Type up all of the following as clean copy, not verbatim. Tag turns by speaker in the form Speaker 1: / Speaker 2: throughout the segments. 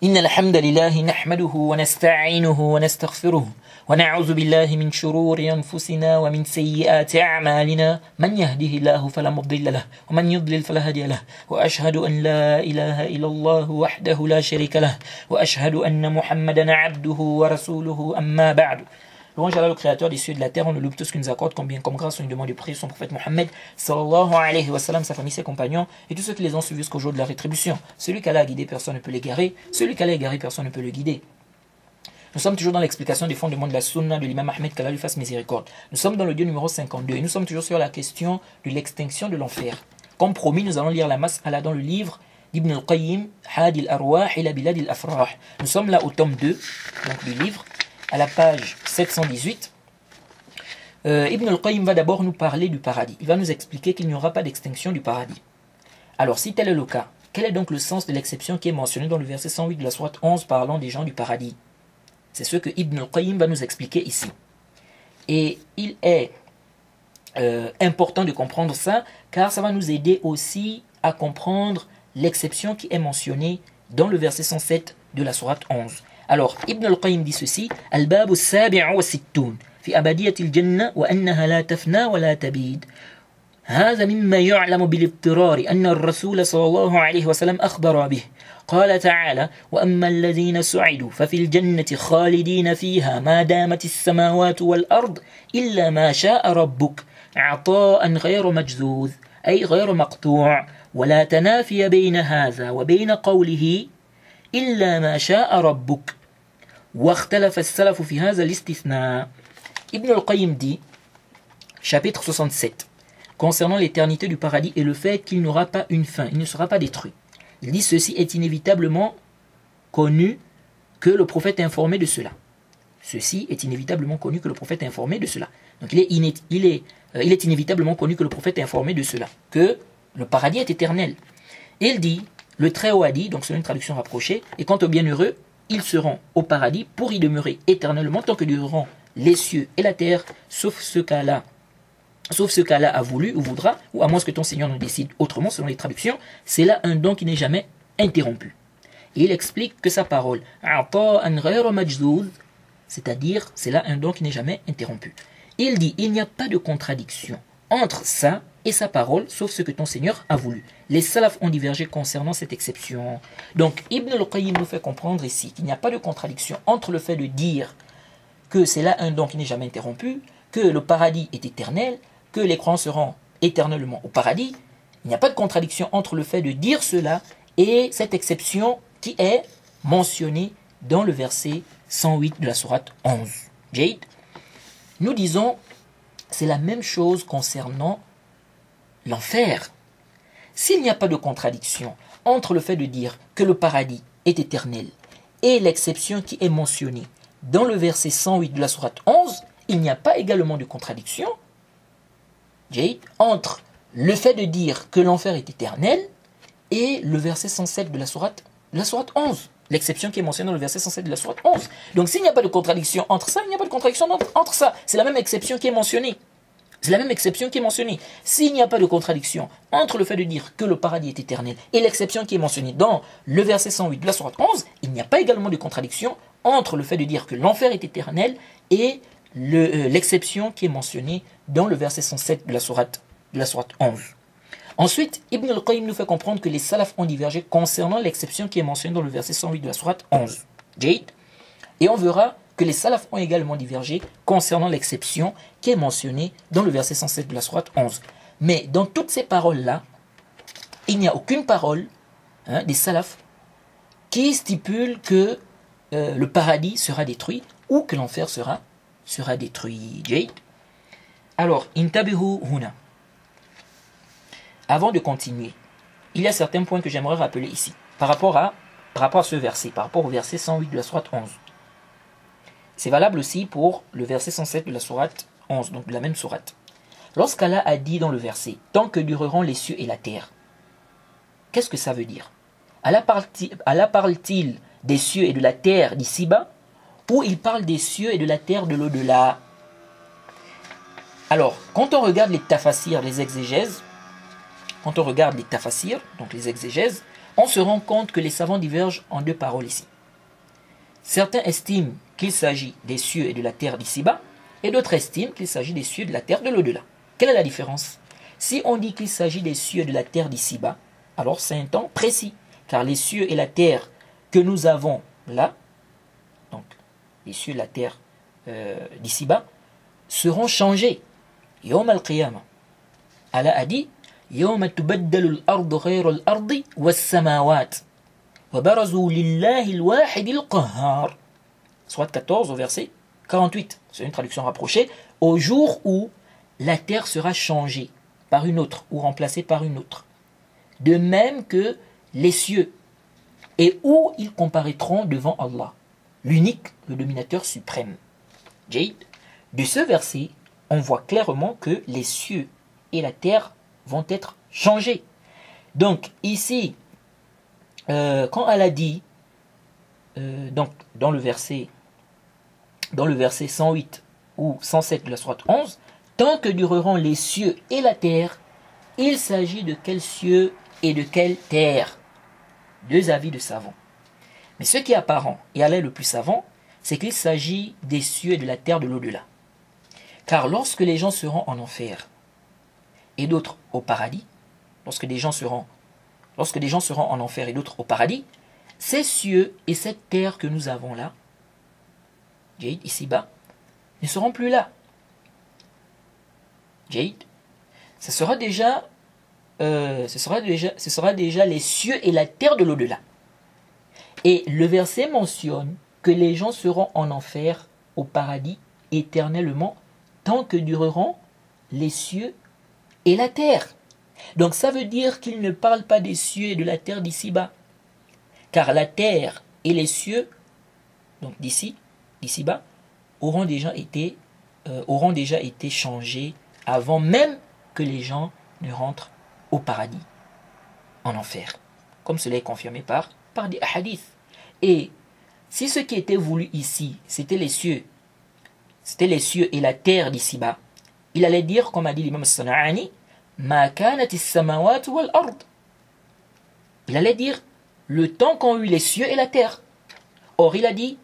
Speaker 1: إن الحمد لله نحمده ونستعينه ونستغفره ونعوذ بالله من شرور أنفسنا ومن سيئات أعمالنا من يهده الله فلا مضل له ومن يضلل فلا هادي له وأشهد أن لا إله إلا الله وحده لا شريك له وأشهد أن محمدا عبده ورسوله أما بعد. Louange à Allah, le créateur des cieux et de la terre, on le loue tout ce qu'il nous accorde comme bien, comme grâce, on lui demande de prier son prophète Mohammed, sallallahu alayhi wa sallam, sa famille, ses compagnons, et tous ceux qui les ont suivis jusqu'au jour de la rétribution. Celui qu'Allah a guidé, personne ne peut l'égarer. Celui qu'Allah a égaré, personne ne peut le guider. Nous sommes toujours dans l'explication des fondements de la sunna de l'imam Ahmed, qu'Allah lui fasse miséricorde. Nous sommes dans le dieu numéro 52, et nous sommes toujours sur la question de l'extinction de l'enfer. Comme promis, nous allons lire la mas'ala dans le livre d'Ibn al-Qayyim, Hadi al-Arwah ila Bilad al-Afrah. Nous sommes là au tome 2, donc du livre, à la page 718, Ibn al-Qayyim va d'abord nous parler du paradis. Il va nous expliquer qu'il n'y aura pas d'extinction du paradis. Alors, si tel est le cas, quel est donc le sens de l'exception qui est mentionnée dans le verset 108 de la sourate 11 parlant des gens du paradis? C'est ce que Ibn al-Qayyim va nous expliquer ici. Et il est important de comprendre ça, car ça va nous aider aussi à comprendre l'exception qui est mentionnée dans le verset 107 de la sourate 11. Alors, Ibn al-Qayyim dit ceci: Al-Bab al-Sabi'a wa Sittun fi abadiyat al-Jannah wa annaha la tafna wa la tabid. هذا مما يعلم بالاضطرار أن الرسول صلى الله عليه وسلم أخبر به. قال تعالى: وأما الذين سعدوا ففي الجنة خالدين فيها ما دامت السماوات والأرض إلا ما شاء ربك عطاء غير مجذوذ أي غير مقطوع ولا تنافي بين هذا وبين قوله إلا ما شاء ربك واختلف السلف في هذا الاستثناء. Ibn al-Qayyim dit, chapitre 67, concernant l'éternité du paradis et le fait qu'il n'aura pas une fin, il ne sera pas détruit. Il dit: ceci est inévitablement connu que le prophète est informé de cela. Ceci est inévitablement connu que le prophète est informé de cela. Donc il est inévitablement connu que le prophète est informé de cela, que le paradis est éternel. Et il dit, le Très-Haut a dit, donc c'est une traduction rapprochée, et quant aux bienheureux, ils seront au paradis pour y demeurer éternellement tant que dureront les cieux et la terre, sauf ce qu'Allah a voulu ou voudra, ou à moins que ton Seigneur ne décide autrement, selon les traductions. C'est là un don qui n'est jamais interrompu. Et il explique que sa parole, c'est-à-dire, c'est là un don qui n'est jamais interrompu. Il dit, il n'y a pas de contradiction entre ça et sa parole, sauf ce que ton Seigneur a voulu. Les salafs ont divergé concernant cette exception. Donc, Ibn al-Qayyim nous fait comprendre ici qu'il n'y a pas de contradiction entre le fait de dire que c'est là un don qui n'est jamais interrompu, que le paradis est éternel, que les croyants seront éternellement au paradis. Il n'y a pas de contradiction entre le fait de dire cela et cette exception qui est mentionnée dans le verset 108 de la sourate 11. Jade, nous disons, c'est la même chose concernant l'enfer. S'il n'y a pas de contradiction entre le fait de dire que le paradis est éternel et l'exception qui est mentionnée dans le verset 108 de la sourate 11, il n'y a pas également de contradiction, Jade, entre le fait de dire que l'enfer est éternel et le verset 107 de la sourate 11, l'exception qui est mentionnée dans le verset 107 de la sourate 11. Donc s'il n'y a pas de contradiction entre ça, il n'y a pas de contradiction entre ça. C'est la même exception qui est mentionnée. C'est la même exception qui est mentionnée. S'il n'y a pas de contradiction entre le fait de dire que le paradis est éternel et l'exception qui est mentionnée dans le verset 108 de la sourate 11, il n'y a pas également de contradiction entre le fait de dire que l'enfer est éternel et l'exception qui est mentionnée dans le verset 107 de la sourate 11. Ensuite, Ibn al-Qayyim nous fait comprendre que les salafs ont divergé concernant l'exception qui est mentionnée dans le verset 108 de la sourate 11. Jade. Et on verra que les salafs ont également divergé concernant l'exception qui est mentionnée dans le verset 107 de la sourate 11. Mais dans toutes ces paroles-là, il n'y a aucune parole des salafs qui stipule que le paradis sera détruit ou que l'enfer sera détruit. Jade. Alors, intabihu huna. Avant de continuer, il y a certains points que j'aimerais rappeler ici, par rapport à ce verset, par rapport au verset 108 de la sourate 11. C'est valable aussi pour le verset 107 de la sourate 11, donc de la même sourate. Lorsqu'Allah a dit dans le verset, tant que dureront les cieux et la terre, qu'est-ce que ça veut dire? Allah parle-t-il des cieux et de la terre d'ici-bas, ou il parle des cieux et de la terre de l'au-delà? Alors, quand on regarde les tafasirs, les exégèses, donc les exégèses, on se rend compte que les savants divergent en deux paroles ici. Certains estiment qu'il s'agit des cieux et de la terre d'ici-bas, et d'autres estiment qu'il s'agit des cieux et de la terre de l'au-delà. Quelle est la différence? Si on dit qu'il s'agit des cieux et de la terre d'ici-bas, alors c'est un temps précis, car les cieux et la terre que nous avons là, donc les cieux et la terre d'ici-bas, seront changés. Yawm al-Qiyamah. Allah a dit Yawma tubaddalu al-ardu ghayra al-ardi was-samawat wa barazu lillahi al-wahid al-qahhar. Sourate 14 au verset 48. C'est une traduction rapprochée. Au jour où la terre sera changée par une autre ou remplacée par une autre. De même que les cieux, et où ils comparaîtront devant Allah, l'unique, le dominateur suprême. Jade. De ce verset, on voit clairement que les cieux et la terre vont être changés. Donc ici, quand Allah dit, donc dans le verset 108 ou 107 de la sourate 11, tant que dureront les cieux et la terre, il s'agit de quels cieux et de quelle terre? Deux avis de savants. Mais ce qui est apparent, et Allah est le plus savant, c'est qu'il s'agit des cieux et de la terre de l'au-delà. Car lorsque les gens seront en enfer et d'autres au paradis, lorsque des gens seront en enfer et d'autres au paradis, ces cieux et cette terre que nous avons là, Jade, ici-bas, ne seront plus là. Jade, ce sera déjà les cieux et la terre de l'au-delà. Et le verset mentionne que les gens seront en enfer, au paradis, éternellement, tant que dureront les cieux et la terre. Donc ça veut dire qu'il ne parle pas des cieux et de la terre d'ici-bas. Car la terre et les cieux, donc d'ici-bas, auront déjà été changés avant même que les gens ne rentrent au paradis, en enfer. Comme cela est confirmé par des hadiths. Et si ce qui était voulu ici, c'était les cieux et la terre d'ici-bas, il allait dire, comme a dit l'imam Sana'ani, Ma kanati samawat wal ard. Il allait dire le temps qu'ont eu les cieux et la terre. Or, il a dit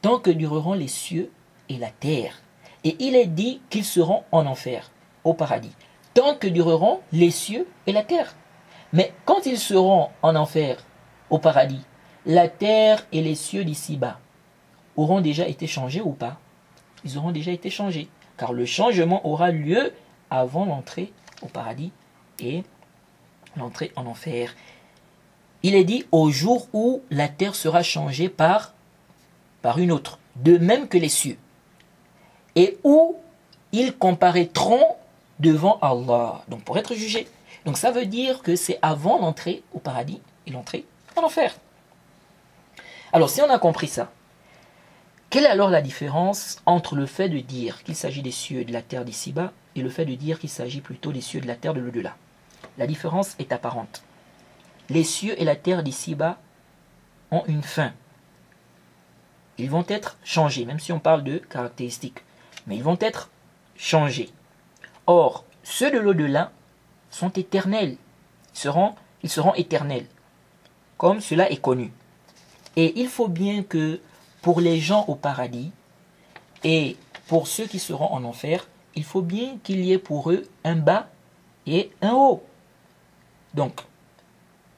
Speaker 1: tant que dureront les cieux et la terre. Et il est dit qu'ils seront en enfer, au paradis, tant que dureront les cieux et la terre. Mais quand ils seront en enfer, au paradis, la terre et les cieux d'ici-bas auront déjà été changés ou pas? Ils auront déjà été changés, car le changement aura lieu avant l'entrée au paradis et l'entrée en enfer. Il est dit au jour où la terre sera changée par une autre, de même que les cieux, et où ils comparaîtront devant Allah, donc pour être jugés. Donc ça veut dire que c'est avant l'entrée au paradis et l'entrée en enfer. Alors si on a compris ça, quelle est alors la différence entre le fait de dire qu'il s'agit des cieux et de la terre d'ici-bas et le fait de dire qu'il s'agit plutôt des cieux et de la terre de l'au-delà? La différence est apparente. Les cieux et la terre d'ici-bas ont une fin. Ils vont être changés, même si on parle de caractéristiques. Mais ils vont être changés. Or, ceux de l'au-delà sont éternels. Ils seront éternels. Comme cela est connu. Et il faut bien que pour les gens au paradis et pour ceux qui seront en enfer, il faut bien qu'il y ait pour eux un bas et un haut. Donc,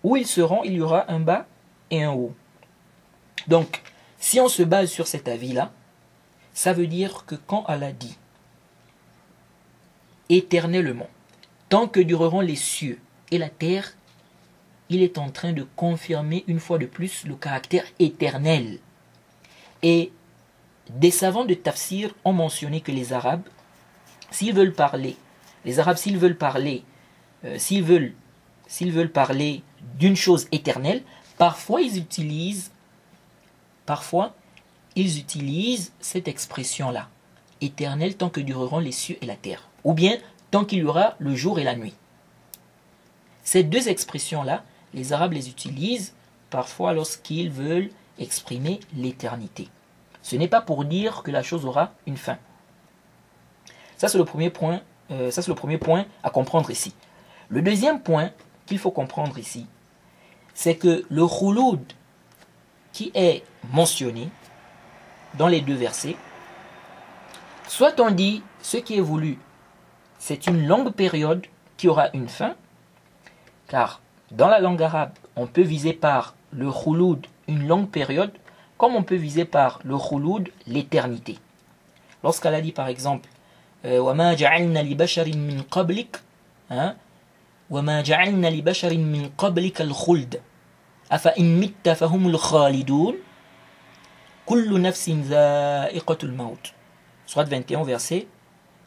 Speaker 1: où ils seront, il y aura un bas et un haut. Donc, si on se base sur cet avis-là, ça veut dire que quand Allah dit éternellement, tant que dureront les cieux et la terre, il est en train de confirmer une fois de plus le caractère éternel. Et des savants de tafsir ont mentionné que les Arabes, s'ils veulent parler d'une chose éternelle, parfois ils utilisent cette expression-là, éternelle tant que dureront les cieux et la terre, ou bien tant qu'il y aura le jour et la nuit. Ces deux expressions-là, les Arabes les utilisent parfois lorsqu'ils veulent exprimer l'éternité. Ce n'est pas pour dire que la chose aura une fin. Ça, c'est le premier point à comprendre ici. Le deuxième point qu'il faut comprendre ici, c'est que le khouloud qui est mentionné dans les deux versets. Soit on dit ce qui est voulu, c'est une longue période qui aura une fin, car dans la langue arabe, on peut viser par le khouloud une longue période, comme on peut viser par le khouloud l'éternité. Lorsqu'Allah dit par exemple وَمَا جَعَلْنَا لِبَشَرٍ مِّن قَبْلِكَ وَمَا جَعَلْنَا لِبَشَرٍ مِّن قَبْلِكَ الْخُلْدَ أَفَإِن مِتَّ فَهُمُ الْخَالِدُونَ كُلُّ نَفْسٍ ذَائِقَةُ الْمَوْتِ. Sourate 21, versets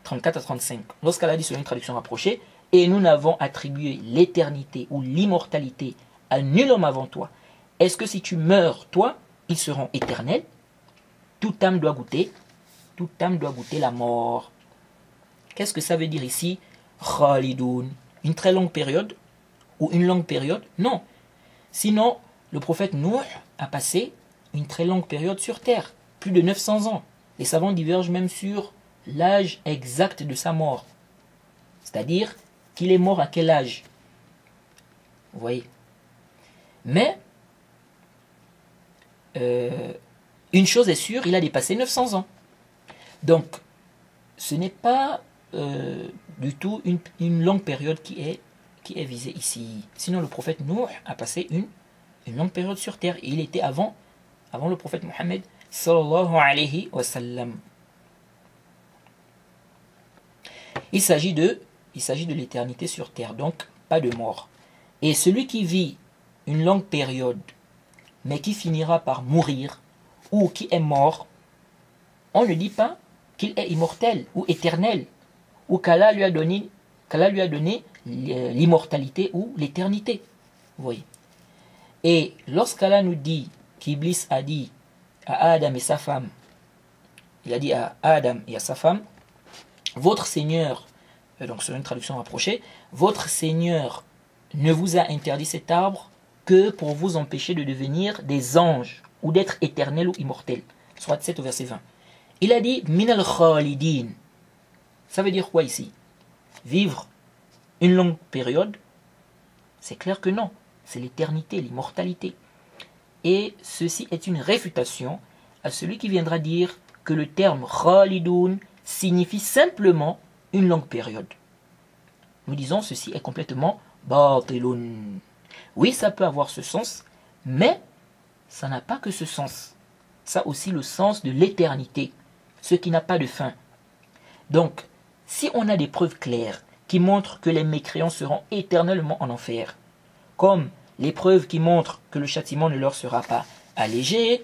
Speaker 1: 34 à 35. Lorsqu'Allah dit selon une traduction rapprochée, et nous n'avons attribué l'éternité ou l'immortalité à nul homme avant toi. Est-ce que si tu meurs, toi, ils seront éternels? Toute âme doit goûter la mort. Qu'est-ce que ça veut dire ici? Khalidoun. Une très longue période ou une longue période? Non. Sinon, le prophète Nuh a passé une très longue période sur terre, plus de 900 ans. Les savants divergent même sur l'âge exact de sa mort. C'est-à-dire qu'il est mort à quel âge? Vous voyez? Mais, une chose est sûre, il a dépassé 900 ans. Donc, ce n'est pas du tout une longue période qui est visée ici. Sinon, le prophète Nuh a passé une longue période sur terre. Et il était avant le prophète Mohammed sallallahu alayhi wa sallam. Il s'agit de l'éternité sur terre, donc pas de mort. Et celui qui vit une longue période, mais qui finira par mourir, ou qui est mort, on ne dit pas qu'il est immortel ou éternel, ou qu'Allah lui a donné l'immortalité ou l'éternité. Vous voyez. Et lorsqu'Allah nous dit qu'Iblis a dit à Adam et sa femme, il a dit à Adam et à sa femme, votre Seigneur, donc sur une traduction rapprochée, votre Seigneur ne vous a interdit cet arbre que pour vous empêcher de devenir des anges ou d'être éternels ou immortels. Sourate 7 au verset 20. Il a dit minal khalidin. Ça veut dire quoi ici? Vivre une longue période? C'est clair que non. C'est l'éternité, l'immortalité. Et ceci est une réfutation à celui qui viendra dire que le terme khalidun signifie simplement une longue période. Nous disons ceci est complètement batilun. Oui, ça peut avoir ce sens, mais ça n'a pas que ce sens. Ça a aussi le sens de l'éternité, ce qui n'a pas de fin. Donc, si on a des preuves claires qui montrent que les mécréants seront éternellement en enfer, comme les preuves qui montrent que le châtiment ne leur sera pas allégé,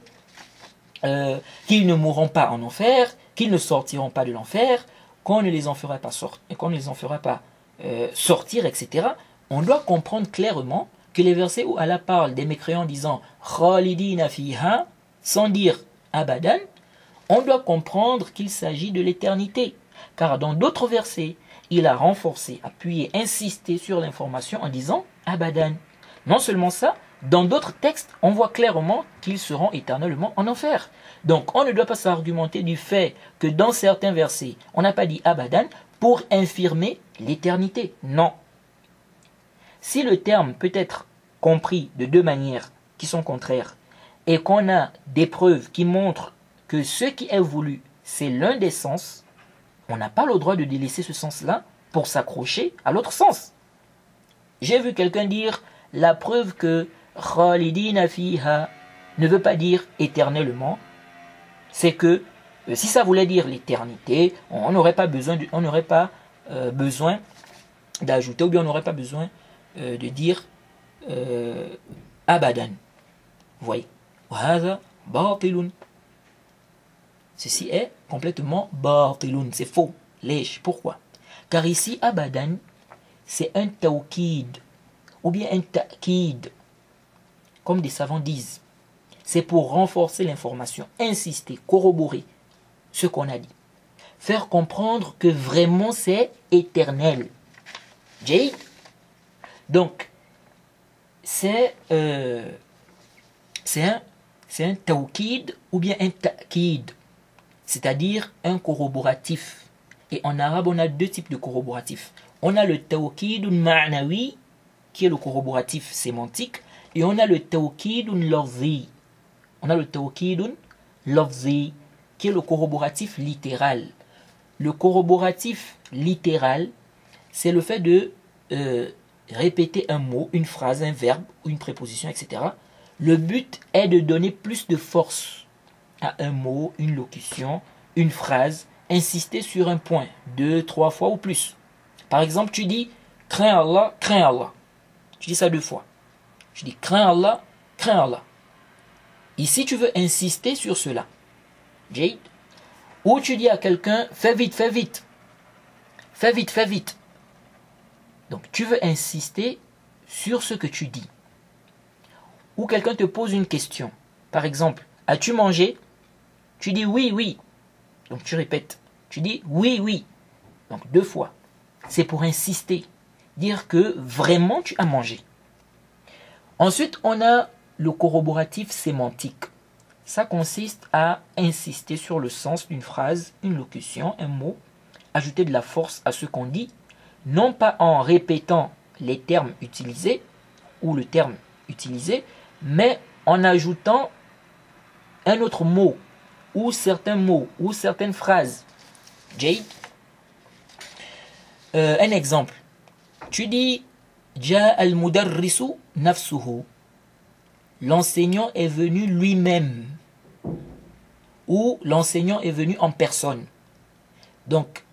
Speaker 1: qu'ils ne mourront pas en enfer, qu'ils ne sortiront pas de l'enfer, qu'on ne les en fera pas sortir, etc. On doit comprendre clairement que les versets où Allah parle des mécréants disant Khalidina fiha, sans dire abadan, on doit comprendre qu'il s'agit de l'éternité. Car dans d'autres versets, il a renforcé, appuyé, insisté sur l'information en disant abadan. Non seulement ça, dans d'autres textes, on voit clairement qu'ils seront éternellement en enfer. Donc on ne doit pas s'argumenter du fait que dans certains versets, on n'a pas dit abadan pour infirmer l'éternité. Non. Si le terme peut être compris de deux manières qui sont contraires, et qu'on a des preuves qui montrent que ce qui est voulu, c'est l'un des sens, on n'a pas le droit de délaisser ce sens-là pour s'accrocher à l'autre sens. J'ai vu quelqu'un dire la preuve que Khalidina fiha ne veut pas dire éternellement, c'est que si ça voulait dire l'éternité, on n'aurait pas besoin d'ajouter, ou bien on n'aurait pas besoin de dire abadan. Vous voyez. Ceci est complètement batilun, c'est faux, lèche. Pourquoi? Car ici, abadan, c'est un tawkid, ou bien un ta'kid, comme des savants disent. C'est pour renforcer l'information, insister, corroborer ce qu'on a dit. Faire comprendre que vraiment c'est éternel. Jay. Donc, c'est un tawkid ou bien un ta'kid, c'est-à-dire un corroboratif. Et en arabe, on a deux types de corroboratifs. On a le tawkidun ma'nawi, qui est le corroboratif sémantique, et on a le tawkidun lafzi. On a le tawkidun lafzi, qui est le corroboratif littéral. Le corroboratif littéral, c'est le fait de répéter un mot, une phrase, un verbe, une préposition, etc. Le but est de donner plus de force à un mot, une locution, une phrase, insister sur un point, 2, 3 fois ou plus. Par exemple, tu dis « crains Allah, crains Allah ». Tu dis ça 2 fois. Tu dis « crains Allah, crains Allah ». Ici, tu veux insister sur cela. Jade. Ou tu dis à quelqu'un « fais vite, fais vite ». Fais vite, fais vite. Donc, tu veux insister sur ce que tu dis. Ou quelqu'un te pose une question. Par exemple, « as-tu mangé ?» Tu dis « oui, oui ». Donc, tu répètes. Tu dis « oui, oui ». Donc, 2 fois. C'est pour insister. Dire que vraiment tu as mangé. Ensuite, on a le corroboratif sémantique. Ça consiste à insister sur le sens d'une phrase, une locution, un mot, ajouter de la force à ce qu'on dit, non pas en répétant les termes utilisés ou le terme utilisé, mais en ajoutant un autre mot ou certains mots ou certaines phrases. Jade. Un exemple. Tu dis Ja al-mudarrisu nafsuhu. L'enseignant est venu lui-même. Ou l'enseignant est venu en personne. Donc,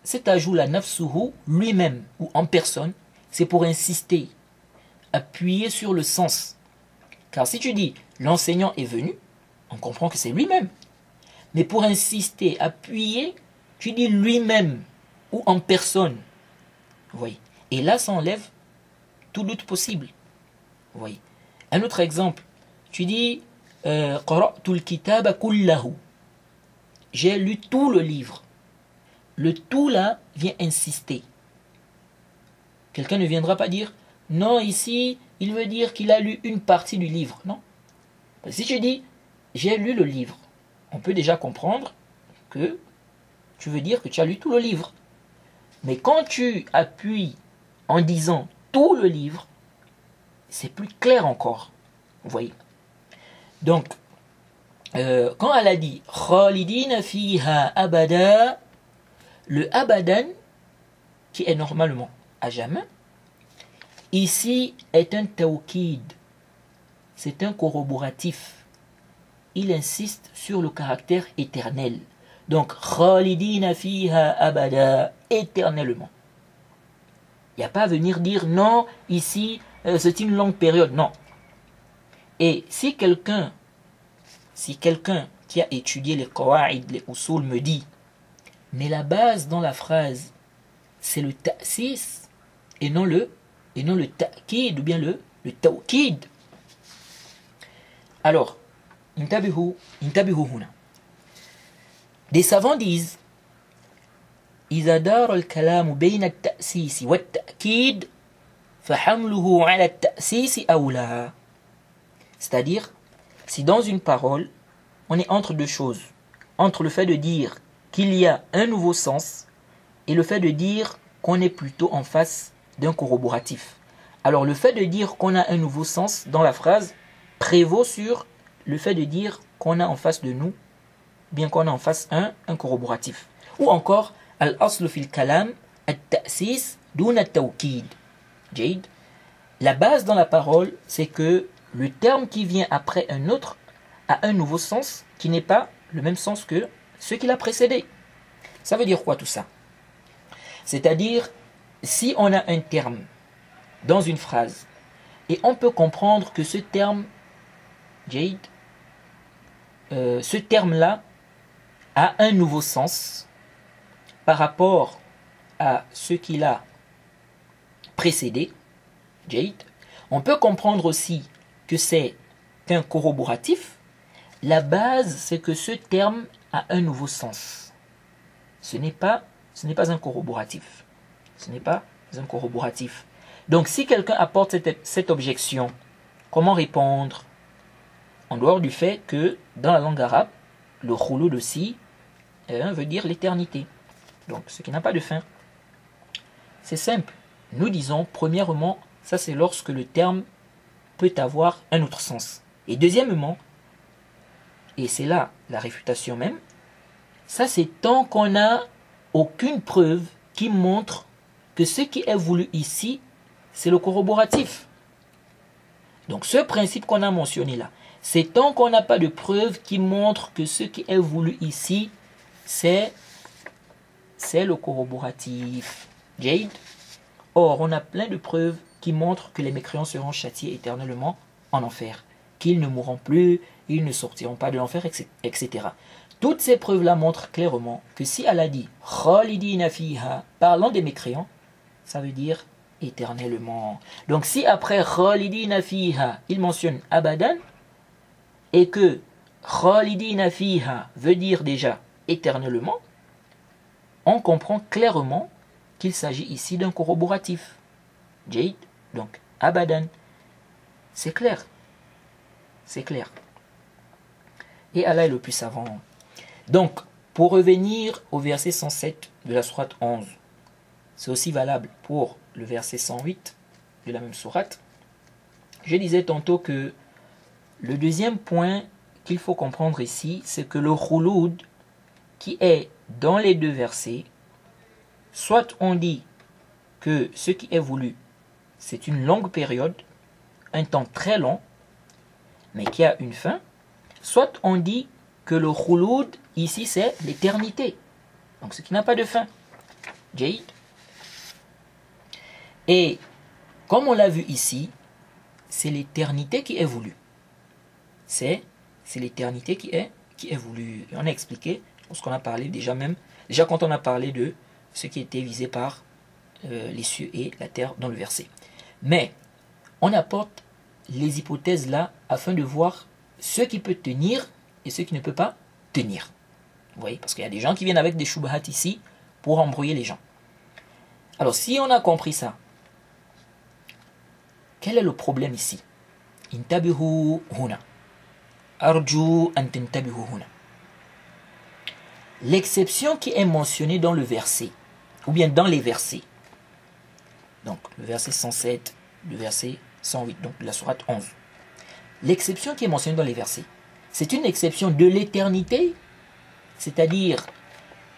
Speaker 1: cet ajout là, nafsuhu, lui-même ou en personne, c'est pour insister, appuyer sur le sens. Car si tu dis l'enseignant est venu, on comprend que c'est lui-même. Mais pour insister, appuyer, tu dis lui-même ou en personne. Vous voyez. Et là, ça enlève tout doute possible. Vous voyez. Un autre exemple, tu dis Qara'tul kitaba kullahu. J'ai lu tout le livre. Le tout là vient insister. Quelqu'un ne viendra pas dire non, ici, il veut dire qu'il a lu une partie du livre. Non. Si tu dis j'ai lu le livre, on peut déjà comprendre que tu veux dire que tu as lu tout le livre. Mais quand tu appuies en disant tout le livre, c'est plus clair encore. Vous voyez. Donc, quand elle a dit Khalidina fiha abada, le abadan, qui est normalement à jamais, ici est un tawkid. C'est un corroboratif. Il insiste sur le caractère éternel. Donc, Khalidina fiha abada, éternellement. Il n'y a pas à venir dire non, ici, c'est une longue période. Non. Et si quelqu'un qui a étudié les qawa'id, les usul me dit, mais la base dans la phrase, c'est le ta'sis et non le ta'kid ou bien le tawkid. Alors, intabihu huna. Des savants disent إذا دار الكلام بين التأسيس والتأكيد فحمله على التأسيس أولى. C'est-à-dire, si dans une parole, on est entre deux choses, entre le fait de dire qu'il y a un nouveau sens et le fait de dire qu'on est plutôt en face d'un corroboratif. Alors le fait de dire qu'on a un nouveau sens dans la phrase prévaut sur le fait de dire qu'on a en face de nous, bien qu'on a en face un corroboratif. Ou encore, al-aslu fil kalam, at-ta'sis dun at-tawkid. Jade. La base dans la parole, c'est que le terme qui vient après un autre a un nouveau sens qui n'est pas le même sens que ce qui l'a précédé. Ça veut dire quoi tout ça? C'est-à-dire, si on a un terme dans une phrase et on peut comprendre que ce terme, Jade, ce terme-là a un nouveau sens par rapport à ce qu'il a précédé, Jade, on peut comprendre aussi que c'est un corroboratif. La base, c'est que ce terme a un nouveau sens. Ce n'est pas un corroboratif. Ce n'est pas un corroboratif. Donc, si quelqu'un apporte cette objection, comment répondre? En dehors du fait que, dans la langue arabe, le khouloud aussi veut dire l'éternité. Donc, ce qui n'a pas de fin. C'est simple. Nous disons, premièrement, ça c'est lorsque le terme peut avoir un autre sens. Et deuxièmement, et c'est là la réfutation même, Ça, c'est tant qu'on n'a aucune preuve qui montre que ce qui est voulu ici, c'est le corroboratif. Donc, ce principe qu'on a mentionné là, c'est tant qu'on n'a pas de preuve qui montre que ce qui est voulu ici, c'est le corroboratif. Jade. Or, on a plein de preuves qui montrent que les mécréants seront châtiés éternellement en enfer, qu'ils ne mourront plus, ils ne sortiront pas de l'enfer, etc. Toutes ces preuves-là montrent clairement que si Allah dit « Khalidina fiha » parlant des mécréants, ça veut dire éternellement. Donc si après « Khalidina fiha » il mentionne « abadan » et que « Khalidina fiha » veut dire déjà éternellement, on comprend clairement qu'il s'agit ici d'un corroboratif. Jade, donc abadan. C'est clair. C'est clair. Et Allah est le plus savant. Donc, pour revenir au verset 107 de la sourate 11, c'est aussi valable pour le verset 108 de la même sourate. Je disais tantôt que le deuxième point qu'il faut comprendre ici, c'est que le khouloud qui est dans les deux versets, soit on dit que ce qui est voulu, c'est une longue période, un temps très long, mais qui a une fin, soit on dit que le khouloud, ici, c'est l'éternité. Donc, ce qui n'a pas de fin. Jade. Et, comme on l'a vu ici, c'est l'éternité qui est voulue. C'est l'éternité qui est voulue. On a expliqué, lorsqu'on a parlé déjà quand on a parlé de ce qui était visé par les cieux et la terre dans le verset. Mais, on apporte les hypothèses là afin de voir ce qui peut tenir et ce qui ne peut pas tenir. Vous voyez, parce qu'il y a des gens qui viennent avec des shubhat ici pour embrouiller les gens. Alors, si on a compris ça, quel est le problème ici? Intabihu huna. Arju an tantabihu huna. L'exception qui est mentionnée dans le verset, ou bien dans les versets, donc le verset 107, le verset 108, donc la sourate 11. L'exception qui est mentionnée dans les versets, c'est une exception de l'éternité, c'est-à-dire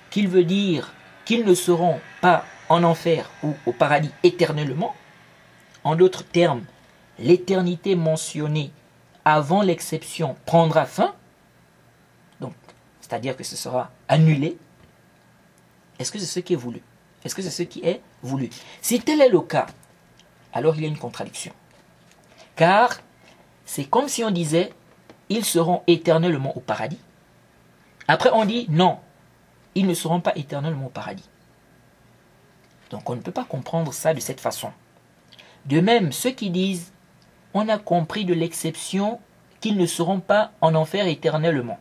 Speaker 1: qu'il veut dire qu'ils ne seront pas en enfer ou au paradis éternellement. En d'autres termes, l'éternité mentionnée avant l'exception prendra fin, donc c'est-à-dire que ce sera annulé. Est-ce que c'est ce qui est voulu? Est-ce que c'est ce qui est voulu? Si tel est le cas, alors il y a une contradiction. Car c'est comme si on disait, ils seront éternellement au paradis. Après on dit, non, ils ne seront pas éternellement au paradis. Donc on ne peut pas comprendre ça de cette façon. De même, ceux qui disent, on a compris de l'exception qu'ils ne seront pas en enfer éternellement.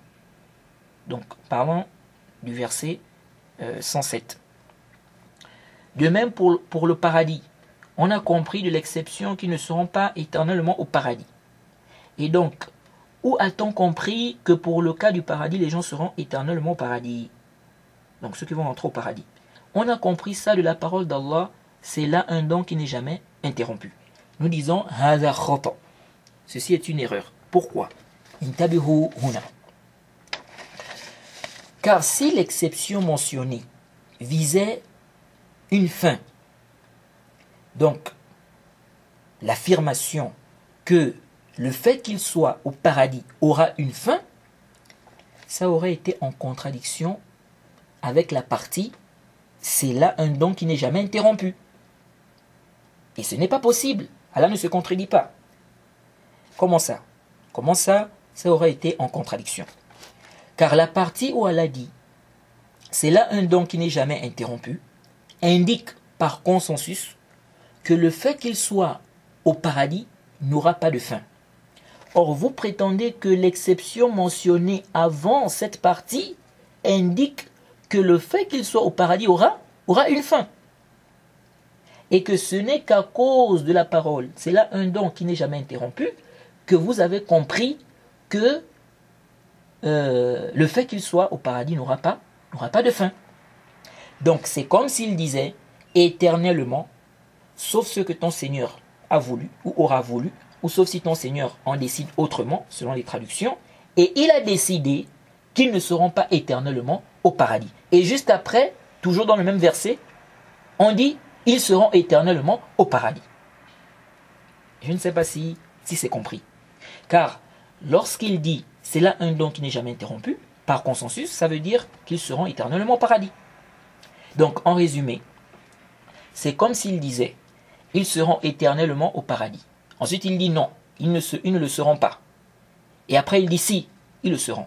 Speaker 1: Donc parlons du verset 107. De même pour le paradis, on a compris de l'exception qu'ils ne seront pas éternellement au paradis. Et donc, où a-t-on compris que pour le cas du paradis, les gens seront éternellement au paradis? Donc ceux qui vont entrer au paradis. On a compris ça de la parole d'Allah, c'est là un don qui n'est jamais interrompu. Nous disons, hadha khata. Ceci est une erreur. Pourquoi? Intabihu huna. Car si l'exception mentionnée visait une fin, donc l'affirmation que le fait qu'il soit au paradis aura une fin, ça aurait été en contradiction avec la partie c'est là un don qui n'est jamais interrompu. Et ce n'est pas possible. Allah ne se contredit pas. Comment ça? Comment ça aurait été en contradiction? Car la partie où Allah dit c'est là un don qui n'est jamais interrompu indique par consensus que le fait qu'il soit au paradis n'aura pas de fin. Or, vous prétendez que l'exception mentionnée avant cette partie indique que le fait qu'il soit au paradis aura une fin. Et que ce n'est qu'à cause de la parole, c'est là un don qui n'est jamais interrompu, que vous avez compris que le fait qu'il soit au paradis n'aura pas de fin. Donc c'est comme s'il disait éternellement, sauf ce que ton Seigneur a voulu ou aura voulu, ou sauf si ton Seigneur en décide autrement, selon les traductions, et il a décidé qu'ils ne seront pas éternellement au paradis. Et juste après, toujours dans le même verset, on dit ils seront éternellement au paradis. Je ne sais pas si c'est compris. Car lorsqu'il dit c'est là un don qui n'est jamais interrompu, par consensus, ça veut dire qu'ils seront éternellement au paradis. Donc en résumé, c'est comme s'il disait ils seront éternellement au paradis. Ensuite il dit non, ils ne le seront pas. Et après il dit si, ils le seront.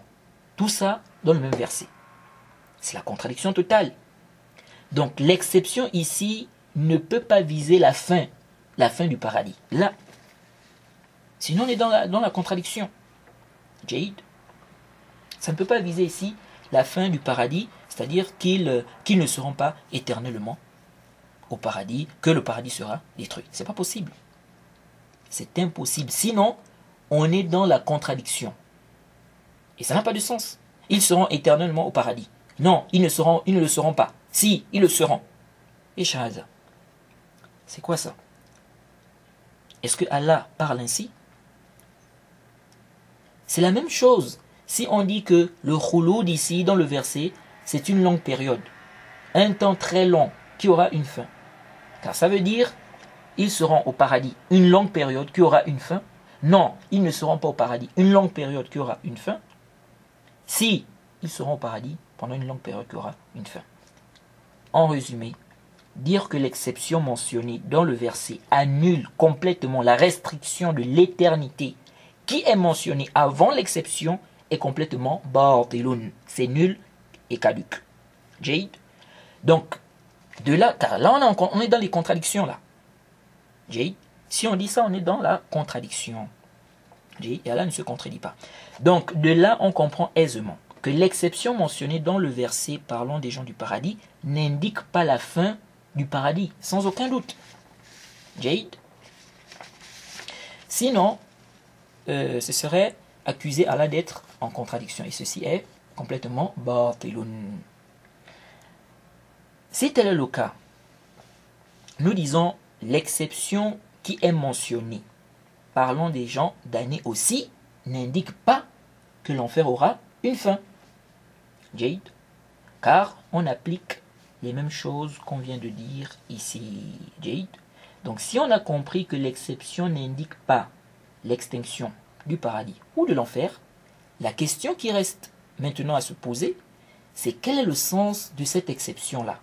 Speaker 1: Tout ça dans le même verset. C'est la contradiction totale. Donc l'exception ici ne peut pas viser la fin du paradis. Là, sinon on est dans la contradiction. Jade. Ça ne peut pas viser ici la fin du paradis, c'est-à-dire qu'ils ne seront pas éternellement au paradis, que le paradis sera détruit. C'est pas possible. C'est impossible. Sinon, on est dans la contradiction. Et ça n'a pas de sens. Ils seront éternellement au paradis. Non, ils ne le seront pas. Si, ils le seront. Et Shahada. C'est quoi ça? Est-ce que Allah parle ainsi? C'est la même chose. Si on dit que le khouloud ici, dans le verset, c'est une longue période. Un temps très long qui aura une fin. Car ça veut dire, ils seront au paradis une longue période qui aura une fin. Non, ils ne seront pas au paradis une longue période qui aura une fin. Si, ils seront au paradis pendant une longue période qui aura une fin. En résumé, dire que l'exception mentionnée dans le verset annule complètement la restriction de l'éternité qui est mentionnée avant l'exception est complètement batilun. C'est nul et caduc. Jade. Donc, de là, car là on est dans les contradictions là. Jade. Si on dit ça, on est dans la contradiction. Jade. Et Allah ne se contredit pas. Donc, de là, on comprend aisément que l'exception mentionnée dans le verset parlant des gens du paradis n'indique pas la fin du paradis, sans aucun doute. Jade. Sinon, ce serait accuser Allah d'être en contradiction. Et ceci est complètement batilun. Si tel est le cas, nous disons l'exception qui est mentionnée, parlons des gens damnés aussi, n'indique pas que l'enfer aura une fin. Jade. Car on applique les mêmes choses qu'on vient de dire ici. Jade. Donc si on a compris que l'exception n'indique pas l'extinction du paradis ou de l'enfer, la question qui reste maintenant à se poser, c'est quel est le sens de cette exception-là?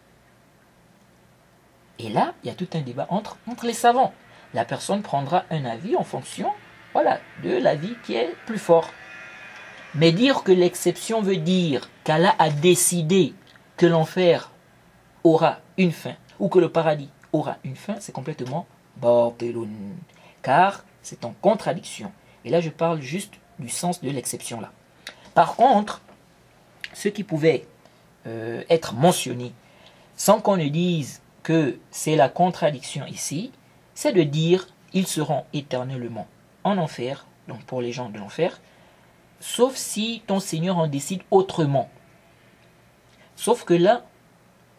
Speaker 1: Et là, il y a tout un débat entre les savants. La personne prendra un avis en fonction, voilà, de l'avis qui est plus fort. Mais dire que l'exception veut dire qu'Allah a décidé que l'enfer aura une fin, ou que le paradis aura une fin, c'est complètement batilun. Car c'est en contradiction. Et là, je parle juste du sens de l'exception là. Par contre, ce qui pouvait être mentionné, sans qu'on ne dise que c'est la contradiction ici, c'est de dire ils seront éternellement en enfer, donc pour les gens de l'enfer, sauf si ton Seigneur en décide autrement. Sauf que là,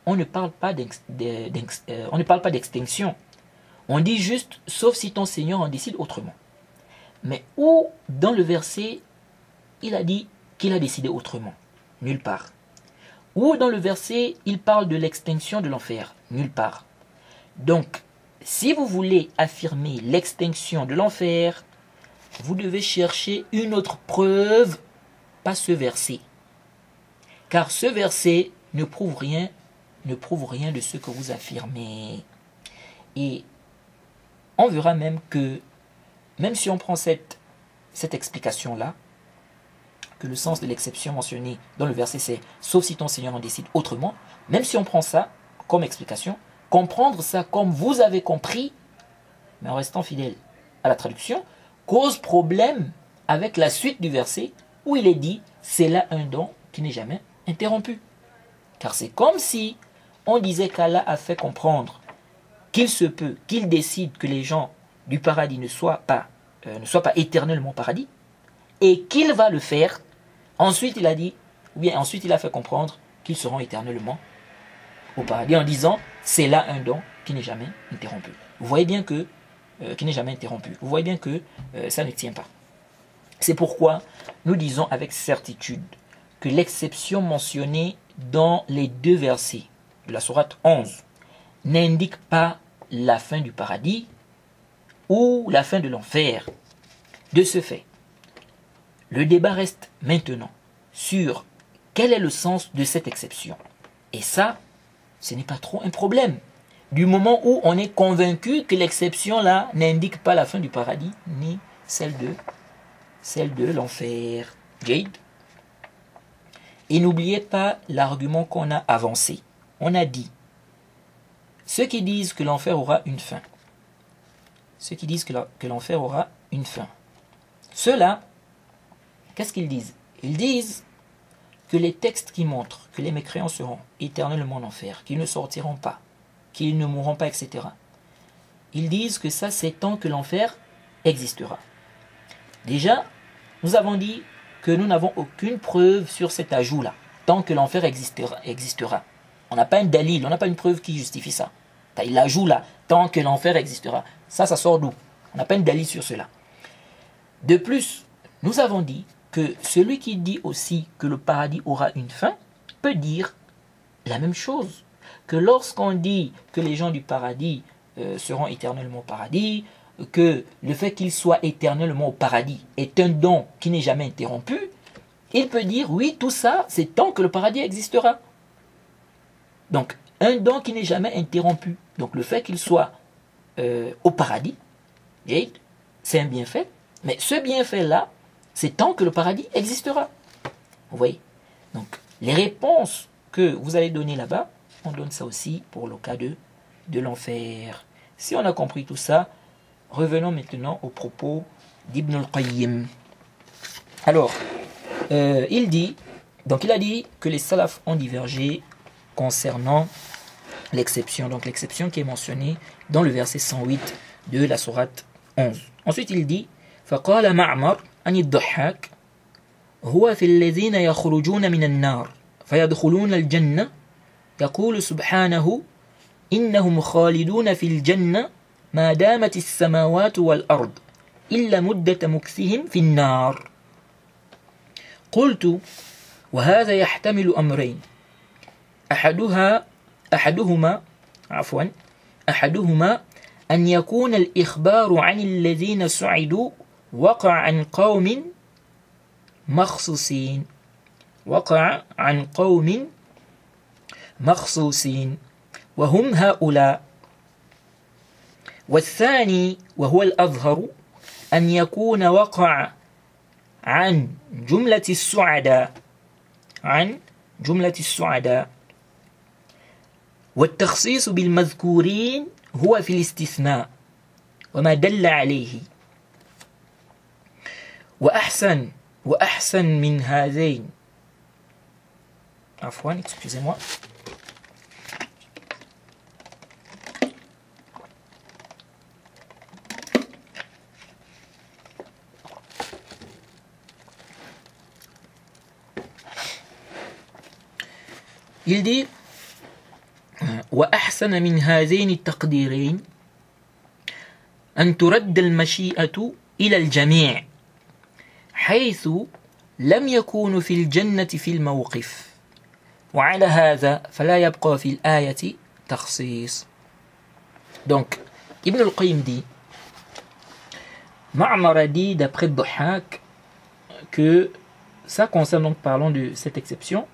Speaker 1: on ne parle pas d'extinction. On dit juste, sauf si ton Seigneur en décide autrement. Mais où, dans le verset, il a dit qu'il a décidé autrement? Nulle part. Où, dans le verset, il parle de l'extinction de l'enfer? Nulle part. Donc, si vous voulez affirmer l'extinction de l'enfer, vous devez chercher une autre preuve, pas ce verset. Car ce verset ne prouve rien de ce que vous affirmez. Et on verra même que, même si on prend cette explication-là, que le sens de l'exception mentionnée dans le verset c'est « sauf si ton Seigneur en décide autrement », même si on prend ça comme explication, comprendre ça comme vous avez compris, mais en restant fidèle à la traduction, cause problème avec la suite du verset où il est dit « c'est là un don qui n'est jamais interrompu ». Car c'est comme si on disait qu'Allah a fait comprendre qu'il se peut, qu'il décide que les gens du paradis ne soient pas éternellement au paradis, et qu'il va le faire. Ensuite, il a dit, ou bien ensuite il a fait comprendre qu'ils seront éternellement au paradis en disant, c'est là un don qui n'est jamais interrompu. Vous voyez bien que, qui n'est jamais interrompu. Vous voyez bien que ça ne tient pas. C'est pourquoi nous disons avec certitude que l'exception mentionnée dans les deux versets de la sourate 11 n'indique pas la fin du paradis ou la fin de l'enfer. De ce fait, le débat reste maintenant sur quel est le sens de cette exception. Et ça, ce n'est pas trop un problème. Du moment où on est convaincu que l'exception là n'indique pas la fin du paradis ni celle de l'enfer. Jade. Et n'oubliez pas l'argument qu'on a avancé. On a dit, ceux qui disent que l'enfer aura une fin, ceux qui disent que l'enfer aura une fin, ceux-là, qu'est-ce qu'ils disent? Ils disent que les textes qui montrent que les mécréants seront éternellement en enfer, qu'ils ne sortiront pas, qu'ils ne mourront pas, etc. Ils disent que ça, c'est tant que l'enfer existera. Déjà, nous avons dit que nous n'avons aucune preuve sur cet ajout-là, tant que l'enfer existera. On n'a pas un dalil, on n'a pas une preuve qui justifie ça. L'ajout là, tant que l'enfer existera. Ça sort d'où? On n'a pas une dalil sur cela. De plus, nous avons dit que celui qui dit aussi que le paradis aura une fin peut dire la même chose. Que lorsqu'on dit que les gens du paradis seront éternellement au paradis, que le fait qu'ils soient éternellement au paradis est un don qui n'est jamais interrompu, il peut dire oui, tout ça, c'est tant que le paradis existera. Donc, un don qui n'est jamais interrompu. Donc, le fait qu'il soit au paradis, c'est un bienfait, mais ce bienfait-là, c'est tant que le paradis existera. Vous voyez? Donc, les réponses que vous allez donner là-bas, on donne ça aussi pour le cas de l'enfer. Si on a compris tout ça, revenons maintenant aux propos d'Ibn al-Qayyim. Alors, il a dit que les salafs ont divergé concernant l'exception. Donc, l'exception qui est mentionnée dans le verset 108 de la sourate 11. Ensuite, il dit فقال معمر عن الضحاك هو في الذين يخرجون من النار فيدخلون الجنة يقول سبحانه إنهم خالدون في الجنة ما دامت السماوات والأرض إلا مدة مكثهم في النار قلت وهذا يحتمل أمرين أحدهما أن يكون الإخبار عن الذين سعدوا وقع عن قوم مخصوصين وهم هؤلاء والثاني وهو الأظهر أن يكون وقع عن جملة السعداء والتخصيص بالمذكورين هو في الاستثناء وما دل عليه وأحسن من هذين excusez-moi. Il dit وأحسن من هذين التقديرين أن ترد المشيئة إلى الجميع حيث لم يكونوا في الجنة في الموقف وعلى هذا فلا يبقى في الآية تخصيص. Donc, Ibn al-Qayyim dit, Ma'mar a dit d'après Dhahak que ça concerne, donc parlons de cette exception,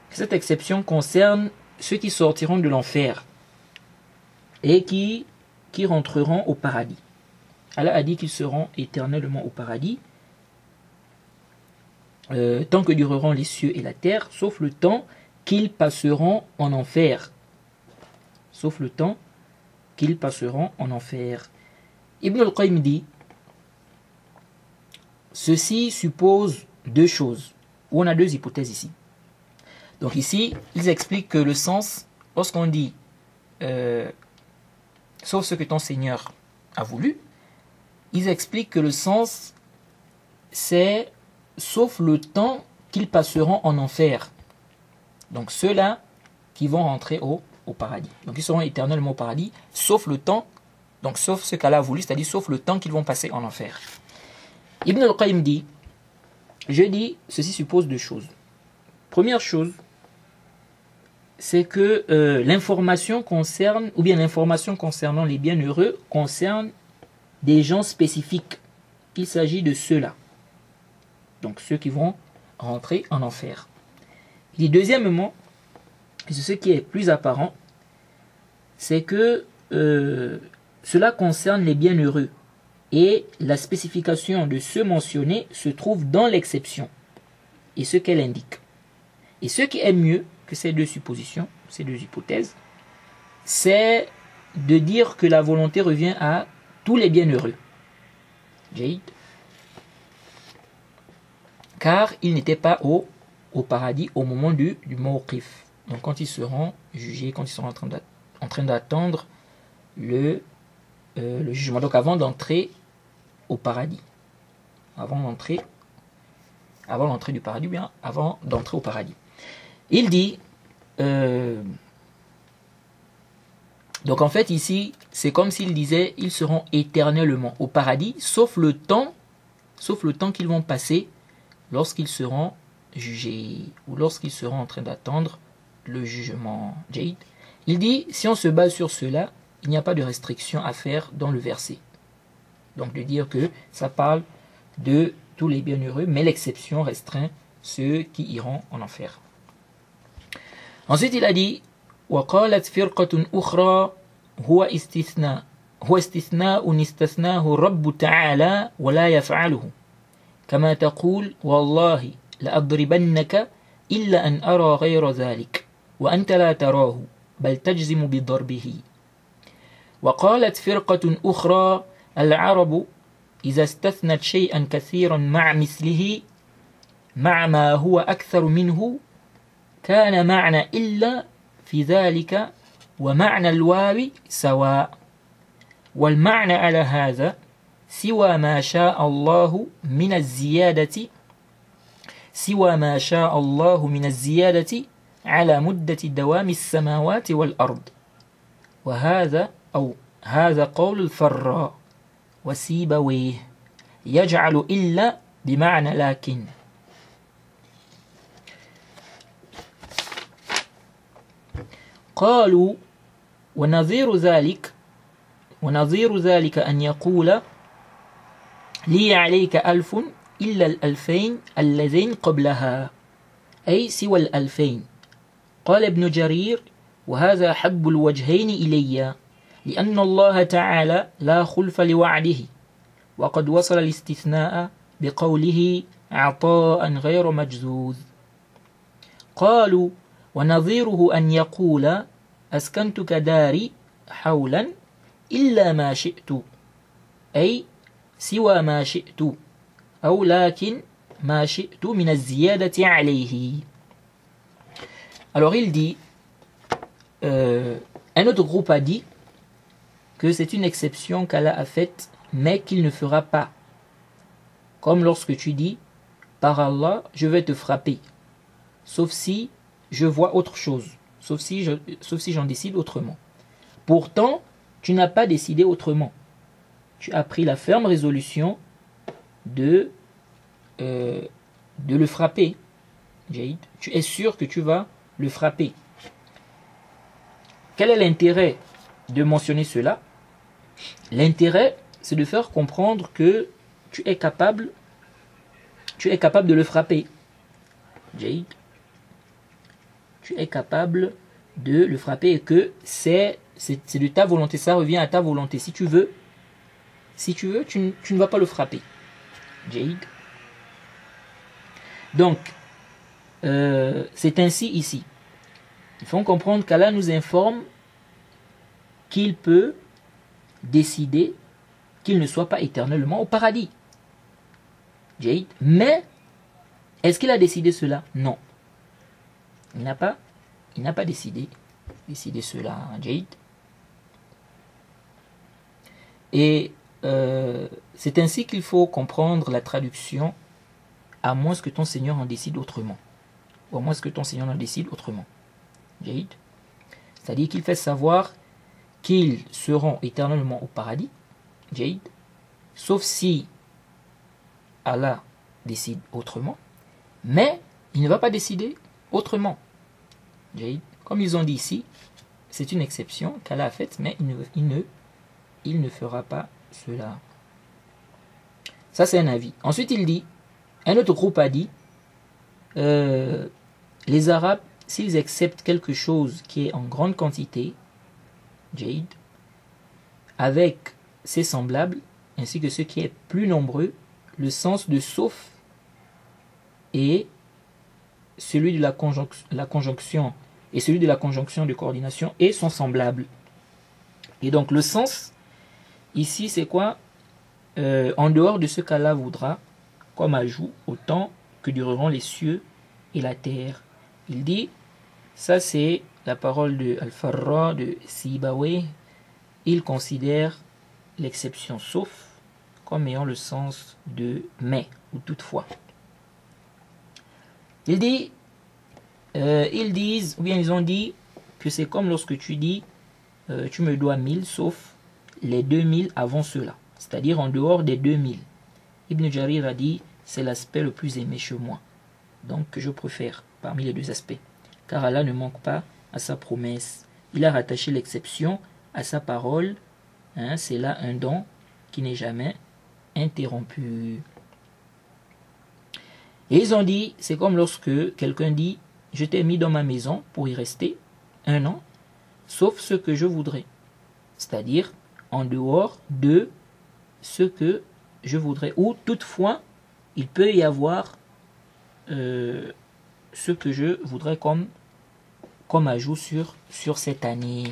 Speaker 1: cette exception concerne ceux qui sortiront de l'enfer et qui rentreront au paradis. Allah a dit qu'ils seront éternellement au paradis tant que dureront les cieux et la terre, sauf le temps qu'ils passeront en enfer. Sauf le temps qu'ils passeront en enfer. Ibn al-Qayyim dit, ceci suppose deux choses, ou on a deux hypothèses ici. Donc ici, ils expliquent que le sens, lorsqu'on dit sauf ce que ton Seigneur a voulu, ils expliquent que le sens, c'est sauf le temps qu'ils passeront en enfer. Donc ceux-là qui vont rentrer au paradis. Donc ils seront éternellement au paradis, sauf le temps, donc sauf ce qu'Allah a voulu, c'est-à-dire sauf le temps qu'ils vont passer en enfer. Ibn al-Qayyim dit, je dis, ceci suppose deux choses. Première chose, c'est que l'information concerne, ou bien l'information concernant les bienheureux concerne des gens spécifiques. Il s'agit de ceux-là. Donc ceux qui vont rentrer en enfer. Et deuxièmement, et c'est ce qui est plus apparent, c'est que cela concerne les bienheureux. Et la spécification de ceux mentionnés se trouve dans l'exception et ce qu'elle indique. Et ce qui est mieux que ces deux suppositions, ces deux hypothèses, c'est de dire que la volonté revient à tous les bienheureux. Jade. Car ils n'étaient pas au paradis au moment du mawqif. Donc quand ils seront jugés, quand ils seront en train d'attendre le jugement. Donc avant d'entrer au paradis. Avant l'entrée du paradis, bien avant d'entrer au paradis. Il dit, donc en fait ici, c'est comme s'il disait, ils seront éternellement au paradis, sauf le temps qu'ils vont passer lorsqu'ils seront jugés, ou lorsqu'ils seront en train d'attendre le jugement. Jade. Il dit, si on se base sur cela, il n'y a pas de restriction à faire dans le verset. Donc de dire que ça parle de tous les bienheureux, mais l'exception restreint ceux qui iront en enfer. Ensuite il a dit وقالت فرقة أخرى هو استثناء استثناه الرب تعالى ولا يفعله كما تقول والله لأضربنك إلا أن أرى غير ذلك وأنت لا تراه بل تجزم بضربه. وقالت فرقة أخرى العرب إذا استثنت شيئا كثيرا مع مثله مع ما هو أكثر منه كان معنى إلا في ذلك ومعنى الواو سواء والمعنى على هذا سوى ما شاء الله من الزيادة على مدة دوام السماوات والأرض هذا قول الفراء وسيبويه يجعل إلا بمعنى لكن. قالوا ونظير ذلك أن يقول لي عليك 1000 إلا 2000 اللذين قبلها أي سوى 2000. قال ابن جرير وهذا حب الوجهين إلي لأن الله تعالى لا خلف لوعده وقد وصل الاستثناء بقوله عطاء غير مجزوز. قالوا ونظيره أن يقول أسكنتك داري حولا إلا ما شئت أي سوى ما شئت أو لكن ما شئت من الزيادة عليه. Alors il dit, un autre groupe a dit que c'est une exception qu'Allah a faite, mais qu'il ne fera pas. Comme lorsque tu dis, par Allah, je vais te frapper, sauf si je vois autre chose, sauf si j'en décide autrement. Pourtant, tu n'as pas décidé autrement. Tu as pris la ferme résolution de le frapper. Jade. Tu es sûr que tu vas le frapper. Quel est l'intérêt de mentionner cela? L'intérêt, c'est de faire comprendre que tu es capable de le frapper. Jade. Tu es capable de le frapper et que c'est de ta volonté, ça revient à ta volonté. Si tu veux, tu ne vas pas le frapper. Jade. Donc, c'est ainsi ici. Il faut comprendre qu'Allah nous informe qu'il peut décider qu'il ne soit pas éternellement au paradis. Jade. Mais, est-ce qu'il a décidé cela? Non. Il n'a pas décidé cela, Jade. Et c'est ainsi qu'il faut comprendre la traduction, à moins que ton Seigneur en décide autrement. Ou à moins que ton Seigneur en décide autrement. Jade. C'est-à-dire qu'il fait savoir qu'ils seront éternellement au paradis. Jade. Sauf si Allah décide autrement. Mais il ne va pas décider autrement. Jade. comme ils ont dit ici, c'est une exception qu'Allah a faite, mais il ne fera pas cela. Ça, c'est un avis. Ensuite, il dit, un autre groupe a dit, les Arabes, s'ils acceptent quelque chose qui est en grande quantité, jade, avec ses semblables, ainsi que ce qui est plus nombreux, le sens de sauf et celui de la conjonction et celui de la conjonction de coordination et sont semblables. Et donc le sens ici c'est quoi? En dehors de ce qu'Allah voudra comme ajout autant que dureront les cieux et la terre. Il dit, ça c'est la parole de Al-Farra de Sibawayh, il considère l'exception sauf comme ayant le sens de mais ou toutefois. Il dit, ils disent, ou bien ils ont dit que c'est comme lorsque tu dis tu me dois 1000 sauf les 2000 avant cela, c'est-à-dire en dehors des 2000. Ibn Jarir a dit c'est l'aspect le plus aimé chez moi, donc que je préfère parmi les deux aspects, car Allah ne manque pas à sa promesse. Il a rattaché l'exception à sa parole, hein, c'est là un don qui n'est jamais interrompu. Et ils ont dit, c'est comme lorsque quelqu'un dit je t'ai mis dans ma maison pour y rester 1 an, sauf ce que je voudrais, c'est-à-dire en dehors de ce que je voudrais, ou toutefois il peut y avoir ce que je voudrais comme ajout sur cette année.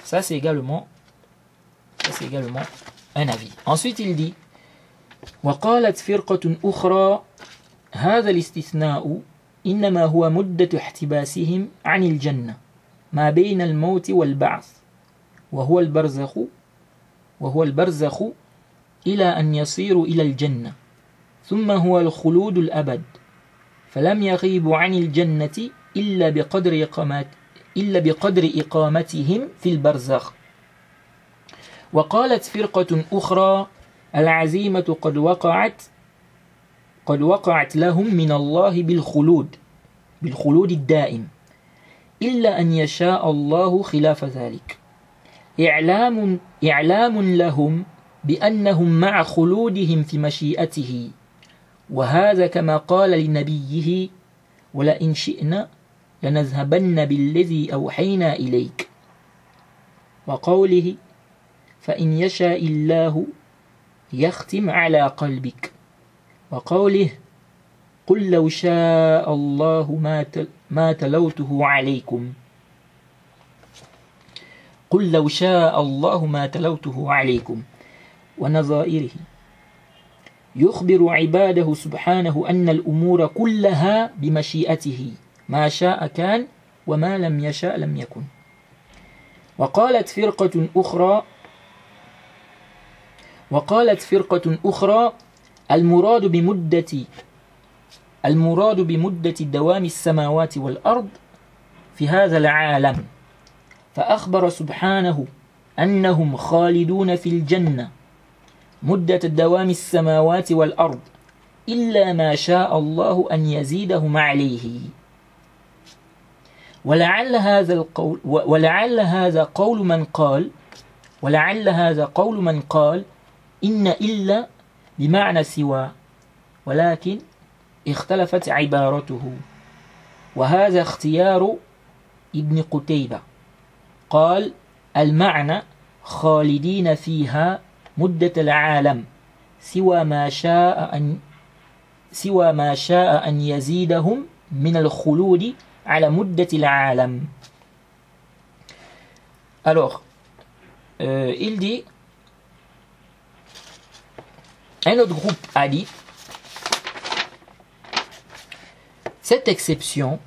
Speaker 1: Ça c'est également un avis. Ensuite il dit وقالت فرقة أخرى هذا الاستثناء إنما هو مدة احتباسهم عن الجنة ما بين الموت والبعث وهو البرزخ إلى أن يصيروا إلى الجنة ثم هو الخلود الأبد فلم يغيبوا عن الجنة إلا بقدر إقامتهم في البرزخ. وقالت فرقة أخرى العزيمة قد وقعت لهم من الله بالخلود الدائم إلا أن يشاء الله خلاف ذلك إعلام لهم بأنهم مع خلودهم في مشيئته وهذا كما قال لنبيه ولئن شئنا لنذهبن بالذي أوحينا إليك وقوله فإن يشاء الله يختم على قلبك وقوله قل لو شاء الله ما تلوته عليكم قل لو شاء الله ما تلوته عليكم ونظائره يخبر عباده سبحانه أن الأمور كلها بمشيئته ما شاء كان وما لم يشاء لم يكن. وقالت فرقة أخرى المراد بمدة دوام السماوات والأرض في هذا العالم فأخبر سبحانه أنهم خالدون في الجنة مدة دوام السماوات والأرض إلا ما شاء الله أن يزيدهم عليه ولعل هذا قول من قال إن إلا بمعنى سوى ولكن اختلفت عبارته وهذا اختيار ابن قتيبة قال المعنى خالدين فيها مدة العالم سوى ما شاء أن يزيدهم من الخلود على مدة العالم. Alors, il dit, un autre groupe a dit, cette exception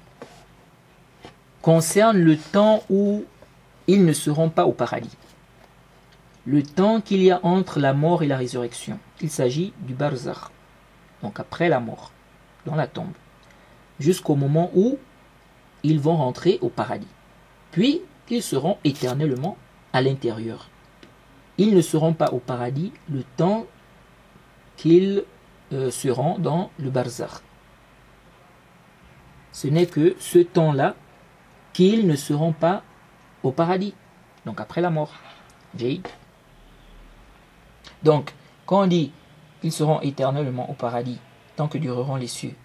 Speaker 1: concerne le temps où ils ne seront pas au paradis. Le temps qu'il y a entre la mort et la résurrection. Il s'agit du barzakh, donc après la mort, dans la tombe, jusqu'au moment où ils vont rentrer au paradis. Puis, ils seront éternellement à l'intérieur. Ils ne seront pas au paradis le temps qu'ils seront dans le barzakh. Ce n'est que ce temps-là qu'ils ne seront pas au paradis, donc après la mort. Jade. Donc, quand on dit qu'ils seront éternellement au paradis, tant que dureront les cieux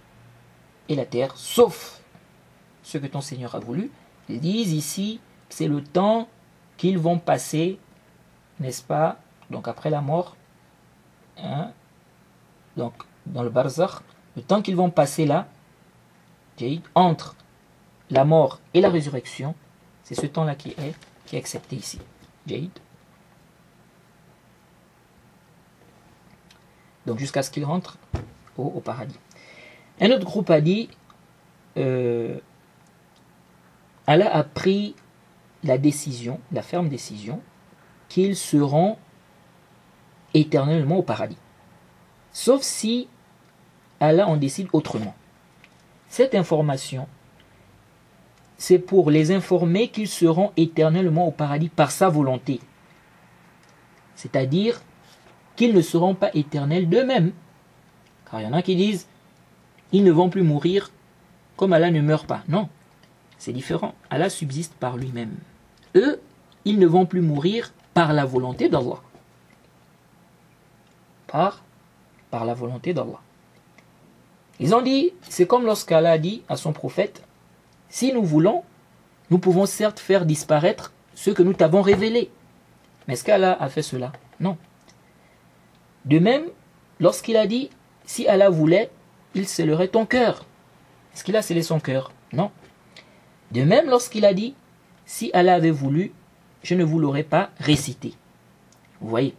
Speaker 1: et la terre, sauf ce que ton Seigneur a voulu, ils disent ici, c'est le temps qu'ils vont passer, n'est-ce pas, donc après la mort, hein, donc dans le barzakh, le temps qu'ils vont passer là, entre la mort et la résurrection, c'est ce temps-là qui est accepté ici. Jade. Donc jusqu'à ce qu'ils rentrent au paradis. Un autre groupe a dit, Allah a pris la décision, la ferme décision, qu'ils seront éternellement au paradis. Sauf si Allah en décide autrement. Cette information, c'est pour les informer qu'ils seront éternellement au paradis par sa volonté. C'est-à-dire qu'ils ne seront pas éternels d'eux-mêmes. Car il y en a qui disent, ils ne vont plus mourir comme Allah ne meurt pas. Non, c'est différent. Allah subsiste par lui-même. Eux, ils ne vont plus mourir par la volonté d'Allah. Par la volonté d'Allah. Ils ont dit, c'est comme lorsqu'Allah a dit à son prophète, si nous voulons, nous pouvons certes faire disparaître ce que nous t'avons révélé. Mais est-ce qu'Allah a fait cela? Non. De même, lorsqu'il a dit, si Allah voulait, il scellerait ton cœur. Est-ce qu'il a scellé son cœur? Non. De même, lorsqu'il a dit, si Allah avait voulu, je ne vous l'aurais pas récité. Vous voyez?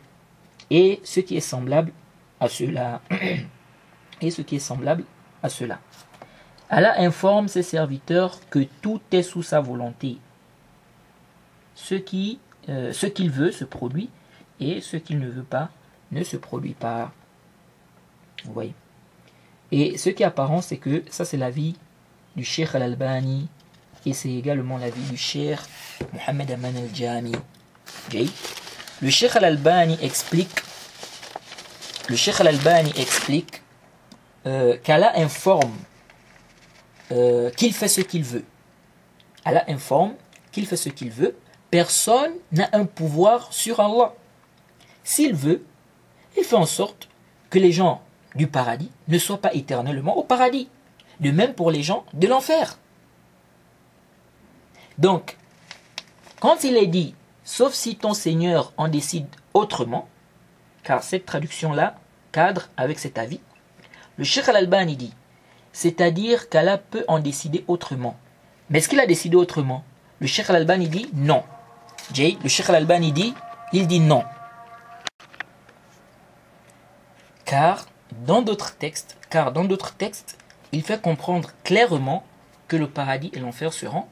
Speaker 1: Et ce qui est semblable à cela. Et ce qui est semblable à cela. Allah informe ses serviteurs que tout est sous sa volonté. Ce qu'il veut se produit et ce qu'il ne veut pas ne se produit pas. Vous voyez. Et ce qui est apparent, c'est que ça c'est l'avis du Cheikh Al-Albani et c'est également l'avis du Cheikh Mohamed Aman Al-Jami. Le Cheikh Al-Albani explique qu'Allah informe qu'il fait ce qu'il veut. Allah informe qu'il fait ce qu'il veut. Personne n'a un pouvoir sur Allah. S'il veut, il fait en sorte que les gens du paradis ne soient pas éternellement au paradis. De même pour les gens de l'enfer. Donc, quand il est dit, sauf si ton Seigneur en décide autrement, car cette traduction-là cadre avec cet avis, le Cheikh Al-Albani dit, c'est-à-dire qu'Allah peut en décider autrement. Mais est-ce qu'il a décidé autrement? Le Cheikh Al-Albani dit non. Le Cheikh Al-Albani dit, il dit non. Car dans d'autres textes, il fait comprendre clairement que le paradis et l'enfer seront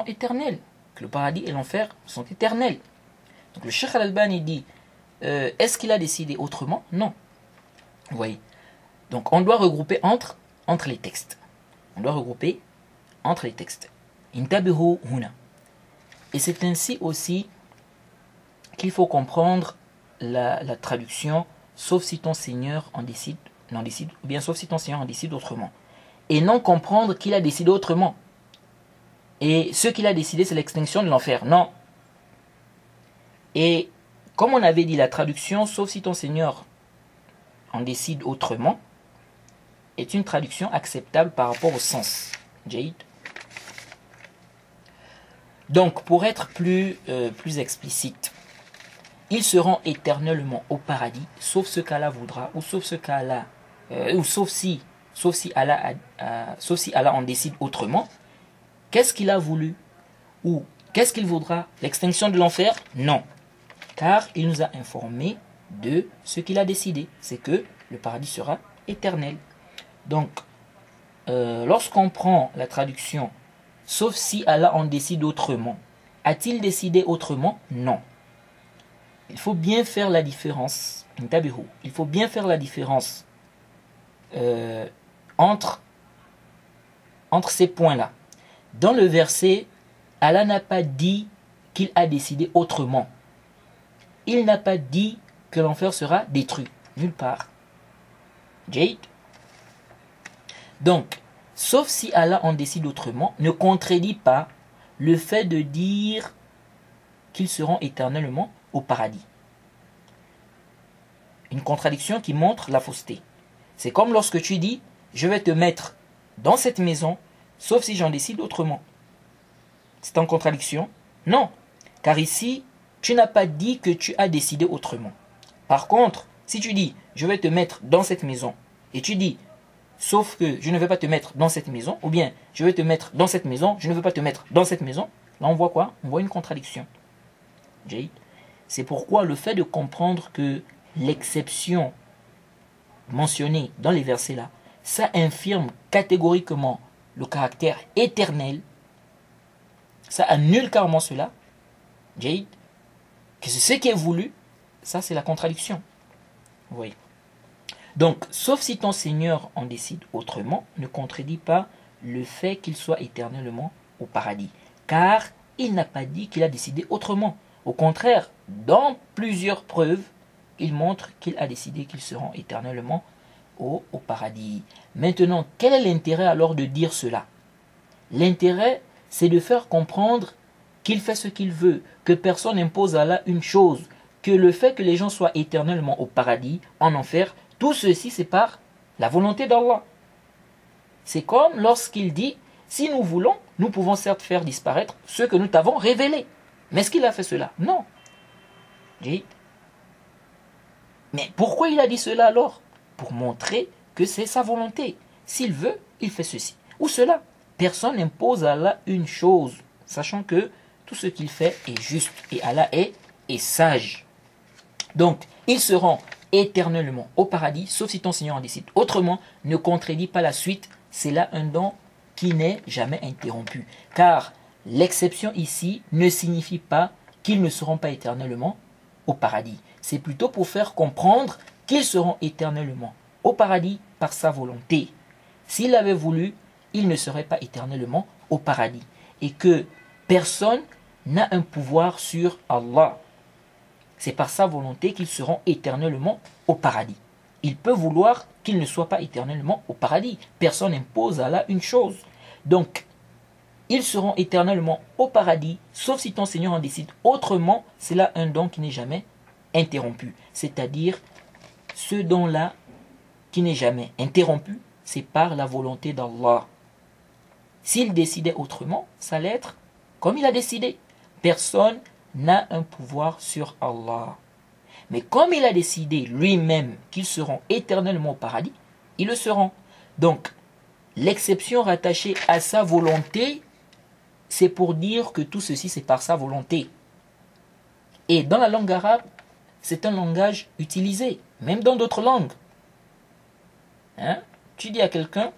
Speaker 1: éternels. Que le paradis et l'enfer sont éternels. Donc le Cheikh Al-Albani dit, est-ce qu'il a décidé autrement? Non. Vous voyez. Donc on doit regrouper entre les textes. Intabihu huna. Et c'est ainsi aussi qu'il faut comprendre la traduction, sauf si ton Seigneur en décide, ou bien sauf si ton Seigneur en décide autrement. Et non comprendre qu'il a décidé autrement. Et ce qu'il a décidé, c'est l'extinction de l'enfer. Non. Et comme on avait dit, la traduction, sauf si ton Seigneur en décide autrement, est une traduction acceptable par rapport au sens. Jade. Donc, pour être plus explicite, ils seront éternellement au paradis, sauf ce qu'Allah voudra, ou sauf ce qu'Allah, sauf si Allah en décide autrement. Qu'est-ce qu'il a voulu? Ou qu'est-ce qu'il voudra? L'extinction de l'enfer? Non. Car il nous a informé de ce qu'il a décidé. C'est que le paradis sera éternel. Donc, lorsqu'on prend la traduction, sauf si Allah en décide autrement, a-t-il décidé autrement? Non. Il faut bien faire la différence. Il faut bien faire la différence entre ces points-là. Dans le verset, Allah n'a pas dit qu'il a décidé autrement. Il n'a pas dit que l'enfer sera détruit. Nulle part. Jade. Donc, sauf si Allah en décide autrement, ne contredit pas le fait de dire qu'ils seront éternellement au paradis. Une contradiction qui montre la fausseté. C'est comme lorsque tu dis, je vais te mettre dans cette maison, sauf si j'en décide autrement. C'est en contradiction? Non, car ici, tu n'as pas dit que tu as décidé autrement. Par contre, si tu dis, je vais te mettre dans cette maison, et tu dis, sauf que je ne vais pas te mettre dans cette maison, ou bien, je vais te mettre dans cette maison, je ne veux pas te mettre dans cette maison, là on voit quoi? On voit une contradiction. C'est pourquoi le fait de comprendre que l'exception mentionnée dans les versets là, ça infirme catégoriquement le caractère éternel, ça annule carrément cela, que c'est ce qui est voulu, ça c'est la contradiction. Vous voyez. Donc, sauf si ton Seigneur en décide autrement, ne contredit pas le fait qu'il soit éternellement au paradis. Car il n'a pas dit qu'il a décidé autrement. Au contraire, dans plusieurs preuves, il montre qu'il a décidé qu'ils seront éternellement au paradis. Maintenant, quel est l'intérêt alors de dire cela? L'intérêt, c'est de faire comprendre qu'il fait ce qu'il veut, que personne n'impose à Allah une chose, que le fait que les gens soient éternellement au paradis, en enfer, tout ceci c'est par la volonté d'Allah. C'est comme lorsqu'il dit, si nous voulons, nous pouvons certes faire disparaître ce que nous t'avons révélé. Mais est-ce qu'il a fait cela? Non. Mais pourquoi il a dit cela alors? Pour montrer que c'est sa volonté. S'il veut, il fait ceci ou cela. Personne n'impose à Allah une chose, sachant que tout ce qu'il fait est juste et Allah est sage. Donc, ils seront éternellement au paradis, sauf si ton Seigneur en décide autrement. Ne contredis pas la suite, c'est là un don qui n'est jamais interrompu. Car l'exception ici ne signifie pas qu'ils ne seront pas éternellement au paradis. C'est plutôt pour faire comprendre qu'ils seront éternellement au paradis par sa volonté. S'il avait voulu, ils ne seraient pas éternellement au paradis. Et que personne n'a un pouvoir sur Allah. C'est par sa volonté qu'ils seront éternellement au paradis. Il peut vouloir qu'ils ne soient pas éternellement au paradis. Personne n'impose à Allah une chose. Donc, ils seront éternellement au paradis, sauf si ton Seigneur en décide autrement. C'est là un don qui n'est jamais interrompu. C'est-à-dire, ce don-là qui n'est jamais interrompu, c'est par la volonté d'Allah. S'il décidait autrement, ça allait être comme il a décidé. Personne n'a un pouvoir sur Allah. Mais comme il a décidé lui-même qu'ils seront éternellement au paradis, ils le seront. Donc, l'exception rattachée à sa volonté, c'est pour dire que tout ceci c'est par sa volonté. Et dans la langue arabe, c'est un langage utilisé, même dans d'autres langues. Tu dis à quelqu'un,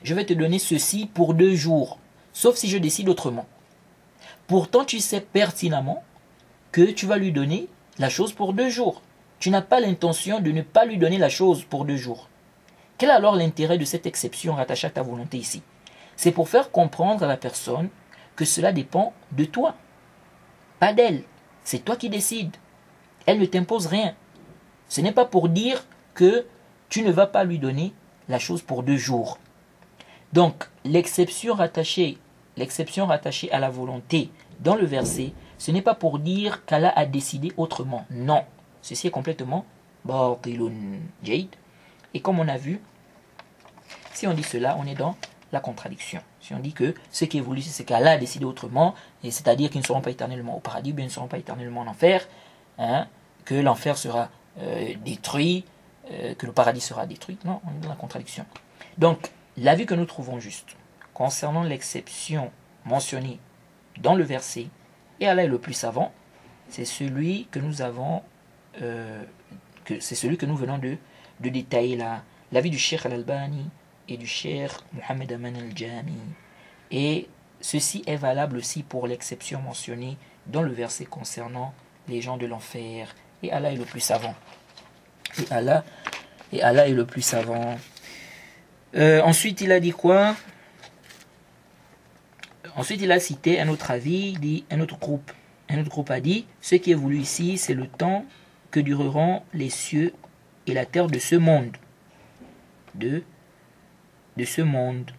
Speaker 1: je vais te donner ceci pour 2 jours, sauf si je décide autrement. Pourtant, tu sais pertinemment que tu vas lui donner la chose pour 2 jours. Tu n'as pas l'intention de ne pas lui donner la chose pour 2 jours. Quel est alors l'intérêt de cette exception rattachée à ta volonté ici? C'est pour faire comprendre à la personne que cela dépend de toi, pas d'elle. C'est toi qui décides. Elle ne t'impose rien. Ce n'est pas pour dire que tu ne vas pas lui donner la chose pour 2 jours. Donc, l'exception rattachée à la volonté dans le verset, ce n'est pas pour dire qu'Allah a décidé autrement. Non, ceci est complètement batilun jayd. Et comme on a vu, si on dit cela, on est dans la contradiction. Si on dit que ce qui est voulu, c'est qu'Allah a décidé autrement, et c'est-à-dire qu'ils ne seront pas éternellement au paradis, ou bien ils ne seront pas éternellement en enfer, que l'enfer sera détruit, que le paradis sera détruit. Non, on est dans la contradiction. Donc, l'avis que nous trouvons juste concernant l'exception mentionnée dans le verset, et Allah est le plus savant, c'est celui que nous avons, c'est celui que nous venons de détailler là. L'avis du Cheikh Al-Albani et du Cheikh Mohamed Aman Al-Jami. Et ceci est valable aussi pour l'exception mentionnée dans le verset concernant les gens de l'enfer. Et Allah est le plus savant. Et Allah est le plus savant. Ensuite, il a dit quoi? Ensuite, il a cité un autre avis, un autre groupe a dit, ce qui est voulu ici, c'est le temps que dureront les cieux et la terre de ce monde. de ce monde.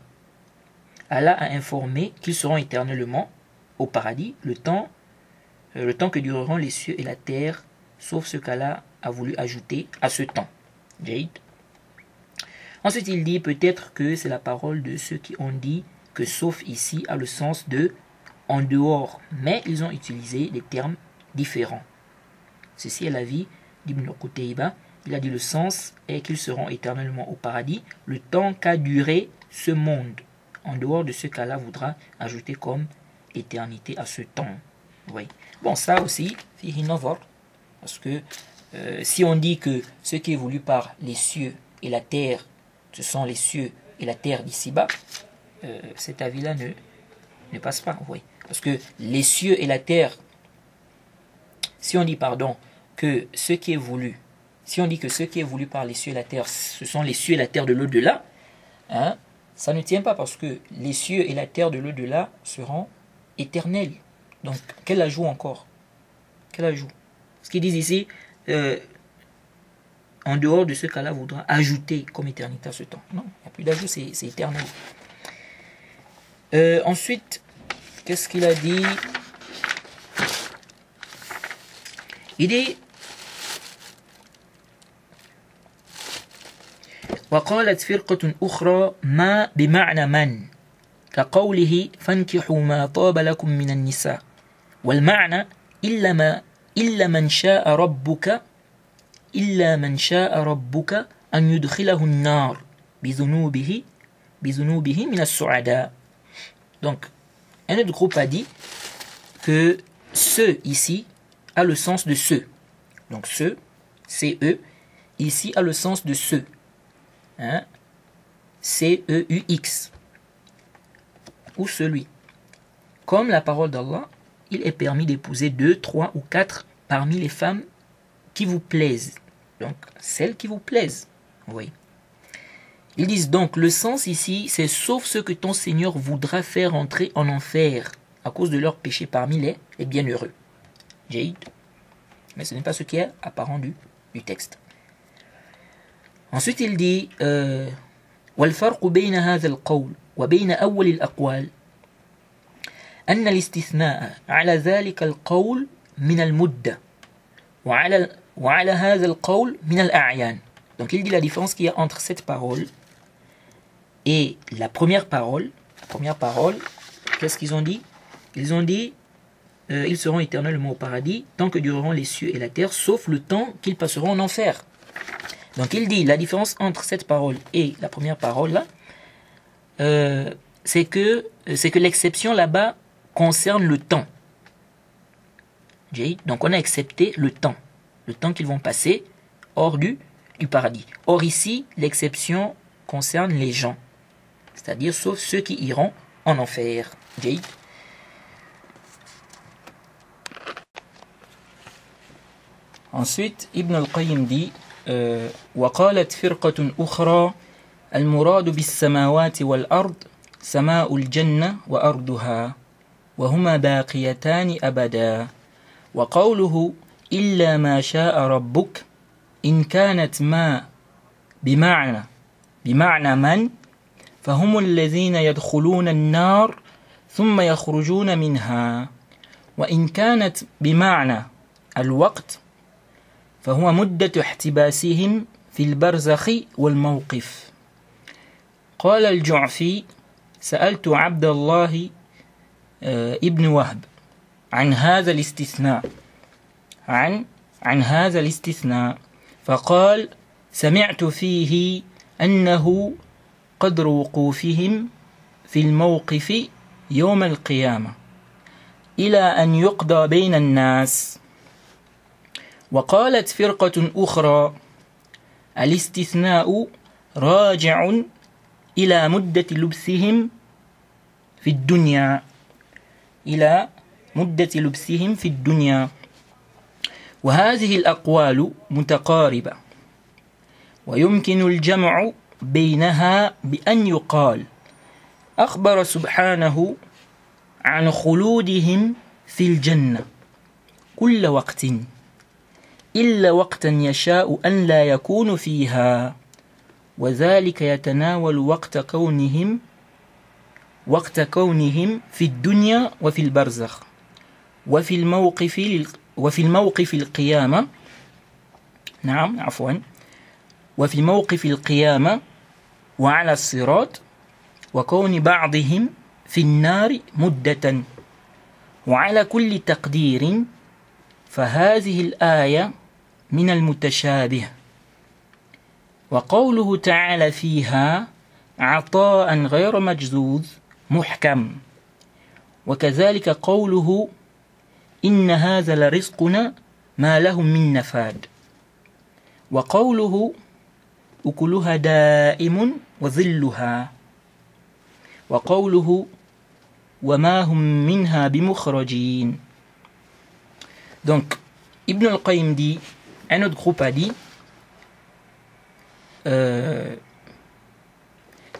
Speaker 1: Allah a informé qu'ils seront éternellement au paradis le temps que dureront les cieux et la terre, sauf ce qu'Allah a voulu ajouter à ce temps. Jade. Ensuite, il dit peut-être que c'est la parole de ceux qui ont dit que sauf ici a le sens de en dehors, mais ils ont utilisé des termes différents. Ceci est l'avis d'Ibn Qutayba. Il a dit le sens est qu'ils seront éternellement au paradis le temps qu'a duré ce monde, en dehors de ce qu'Allah voudra ajouter comme éternité à ce temps. Oui. Bon, ça aussi, fihi nazar, parce que si on dit que ce qui est voulu par les cieux et la terre, ce sont les cieux et la terre d'ici-bas, cet avis-là ne passe pas. Oui. Parce que les cieux et la terre, si on dit, que ce qui est voulu, si on dit que ce qui est voulu par les cieux et la terre, ce sont les cieux et la terre de l'au-delà, hein, ça ne tient pas parce que les cieux et la terre de l'au-delà seront éternels. Donc, quel ajout encore? Quel ajout? Ce qu'ils disent ici, en dehors de ce qu'Allah voudra ajouter comme éternité à ce temps. Non, il n'y a plus d'ajout, c'est éternel. Ensuite, qu'est-ce qu'il a dit? Il dit وقالت فرقة أخرى ما بمعنى من كقوله فانكحوا ما طاب لكم من النساء والمعنى إلا من شاء ربك أن يدخله النار بذنوبه من السعداء. Donc, un autre groupe a dit que ceux ici a le sens de ceux. Donc ceux, C-E, ici a le sens de ceux. Hein? C-E-U-X. Ou celui. Comme la parole d'Allah, il est permis d'épouser 2, 3 ou 4 parmi les femmes qui vous plaisent. Donc, celles qui vous plaisent. Oui. Ils disent donc, le sens ici, c'est sauf ce que ton Seigneur voudra faire entrer en enfer à cause de leurs péchés parmi les bienheureux. Jaïd. Mais ce n'est pas ce qui est apparent du texte. Ensuite, il dit والفرق بين هذا القول وبين أول الأقوال أن الاستثناء على ذلك القول من المدة وعلى هذا القول من الأعيان. Donc il dit la différence qu'il y a entre cette parole et la première parole. La première parole, qu'est-ce qu'ils ont dit? Ils ont dit ils seront éternellement au paradis tant que dureront les cieux et la terre, sauf le temps qu'ils passeront en enfer. Donc il dit la différence entre cette parole et la première parole là, c'est que l'exception là-bas concerne le temps. Donc on a accepté le temps qu'ils vont passer hors du paradis. Or ici, l'exception concerne les gens, c'est-à-dire sauf ceux qui iront en enfer. Ensuite, Ibn al-Qayyim dit وقالت فرقة أخرى المراد بالسماوات والأرض سماء الجنة وأرضها وهما باقيتان أبدا وقوله إلا ما شاء ربك إن كانت ما بمعنى من فهم الذين يدخلون النار ثم يخرجون منها وإن كانت بمعنى الوقت فهو مدة احتباسهم في البرزخ والموقف. قال الجعفي سألت عبد الله ابن وهب عن هذا الاستثناء فقال سمعت فيه أنه قدر وقوفهم في الموقف يوم القيامة إلى أن يقضى بين الناس. وقالت فرقة أخرى الاستثناء راجع إلى مدة لبسهم في الدنيا وهذه الأقوال متقاربة ويمكن الجمع بينها بأن يقال أخبر سبحانه عن خلودهم في الجنة كل وقت إلا وقتا يشاء أن لا يكون فيها وذلك يتناول وقت كونهم في الدنيا وفي البرزخ وفي الموقف القيامة. نعم عفوا. وفي موقف القيامة وعلى الصراط وكون بعضهم في النار مدة وعلى كل تقدير. فهذه الآية من المتشابه. وقوله تعالى فيها عطاء غير مجذوذ محكم. وكذلك قوله إن هذا لرزقنا ما له من نفاد. وقوله أكلها دائم وظلها. وقوله وما هم منها بمخرجين. Donc, Ibn al-Qayyim dit, un autre groupe a dit que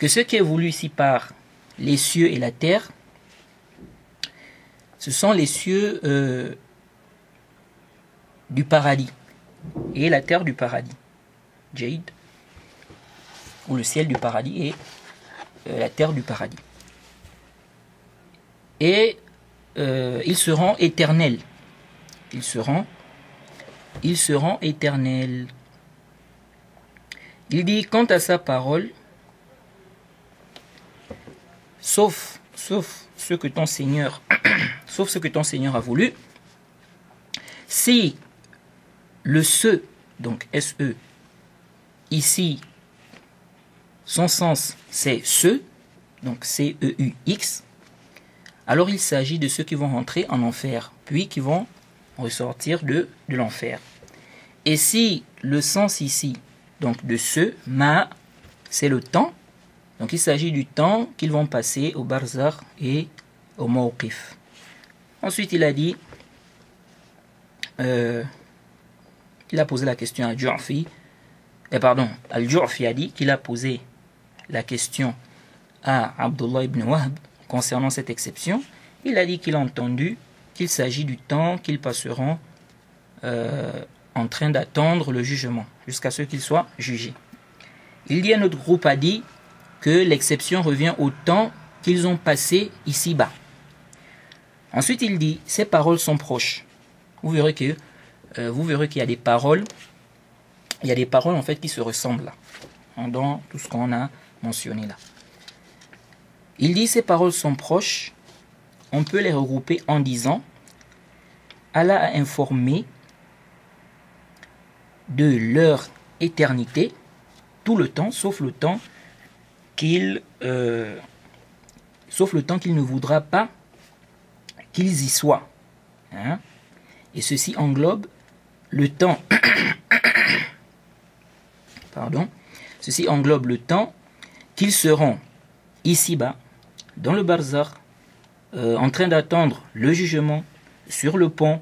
Speaker 1: ce qui est voulu ici par les cieux et la terre, ce sont les cieux du paradis et la terre du paradis, Jade, ou le ciel du paradis et la terre du paradis. Et ils seront éternels. Ils seront éternels. Il dit quant à sa parole, sauf ce que ton Seigneur a voulu, si le ce, donc SE, ici, son sens c'est ce, donc CEUX, alors il s'agit de ceux qui vont rentrer en enfer, puis qui vont ressortir de l'enfer. Et si le sens ici, donc de ce, ma, c'est le temps, donc il s'agit du temps qu'ils vont passer au barzakh et au mawqif. Ensuite il a dit, il a posé la question à Ju'fi, Al-Ju'fi a dit qu'il a posé la question à Abdullah ibn Wahb concernant cette exception. Il a dit qu'il a entendu qu'il s'agit du temps qu'ils passeront en train d'attendre le jugement, jusqu'à ce qu'ils soient jugés. Il dit, un autre groupe a dit que l'exception revient au temps qu'ils ont passé ici-bas. Ensuite, il dit, ces paroles sont proches. Vous verrez qu'il y a des paroles, en fait qui se ressemblent là, dans tout ce qu'on a mentionné là. Il dit, ces paroles sont proches. On peut les regrouper en disant, Allah a informé de leur éternité tout le temps, sauf le temps qu'il ne voudra pas qu'ils y soient. Hein? Et ceci englobe le temps. Ceci englobe le temps qu'ils seront ici-bas, dans le barzakh, en train d'attendre le jugement sur le pont,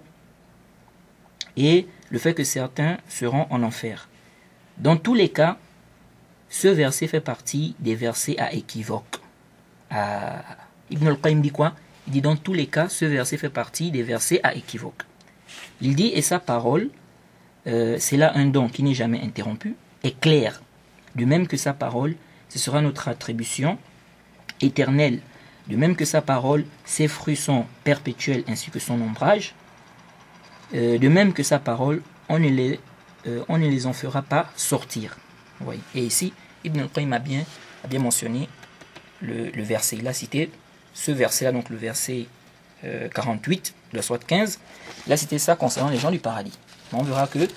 Speaker 1: et le fait que certains seront en enfer. Dans tous les cas, ce verset fait partie des versets à équivoque. Ibn al-Qayyim dit quoi? Il dit dans tous les cas, ce verset fait partie des versets à équivoque. Il dit, et sa parole, c'est là un don qui n'est jamais interrompu, est clair. De même que sa parole, ce sera notre attribution éternelle. De même que sa parole, ses fruits sont perpétuels ainsi que son ombrage. De même que sa parole, on ne les en fera pas sortir. Oui. Et ici, Ibn al-Qayyim a bien mentionné le verset. Il a cité ce verset-là, donc le verset 48 de la sourate 15. Il a cité ça concernant les gens du paradis. On verra que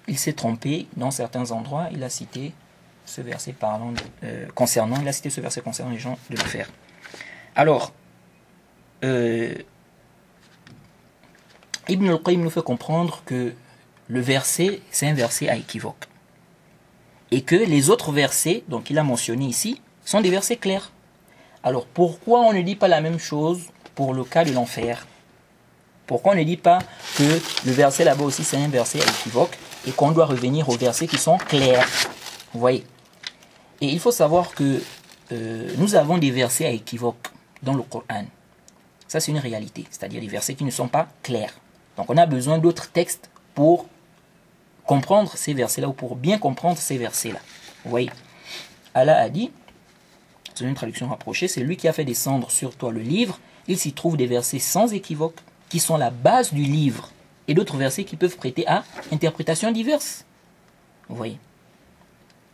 Speaker 1: il s'est trompé dans certains endroits. Il a cité ce verset concernant les gens de l'enfer. Alors, Ibn al-Qayyim nous fait comprendre que le verset, c'est un verset à équivoque. Et que les autres versets, donc il a mentionné ici, sont des versets clairs. Alors, pourquoi on ne dit pas la même chose pour le cas de l'enfer? Pourquoi on ne dit pas que le verset là-bas aussi, c'est un verset à équivoque et qu'on doit revenir aux versets qui sont clairs? Vous voyez? Et il faut savoir que nous avons des versets à équivoque dans le Coran. Ça, c'est une réalité, c'est-à-dire des versets qui ne sont pas clairs. Donc, on a besoin d'autres textes pour comprendre ces versets-là ou pour bien comprendre ces versets-là. Vous voyez, Allah a dit, c'est une traduction rapprochée, c'est lui qui a fait descendre sur toi le livre. Il s'y trouve des versets sans équivoque qui sont la base du livre et d'autres versets qui peuvent prêter à interprétations diverses. Vous voyez.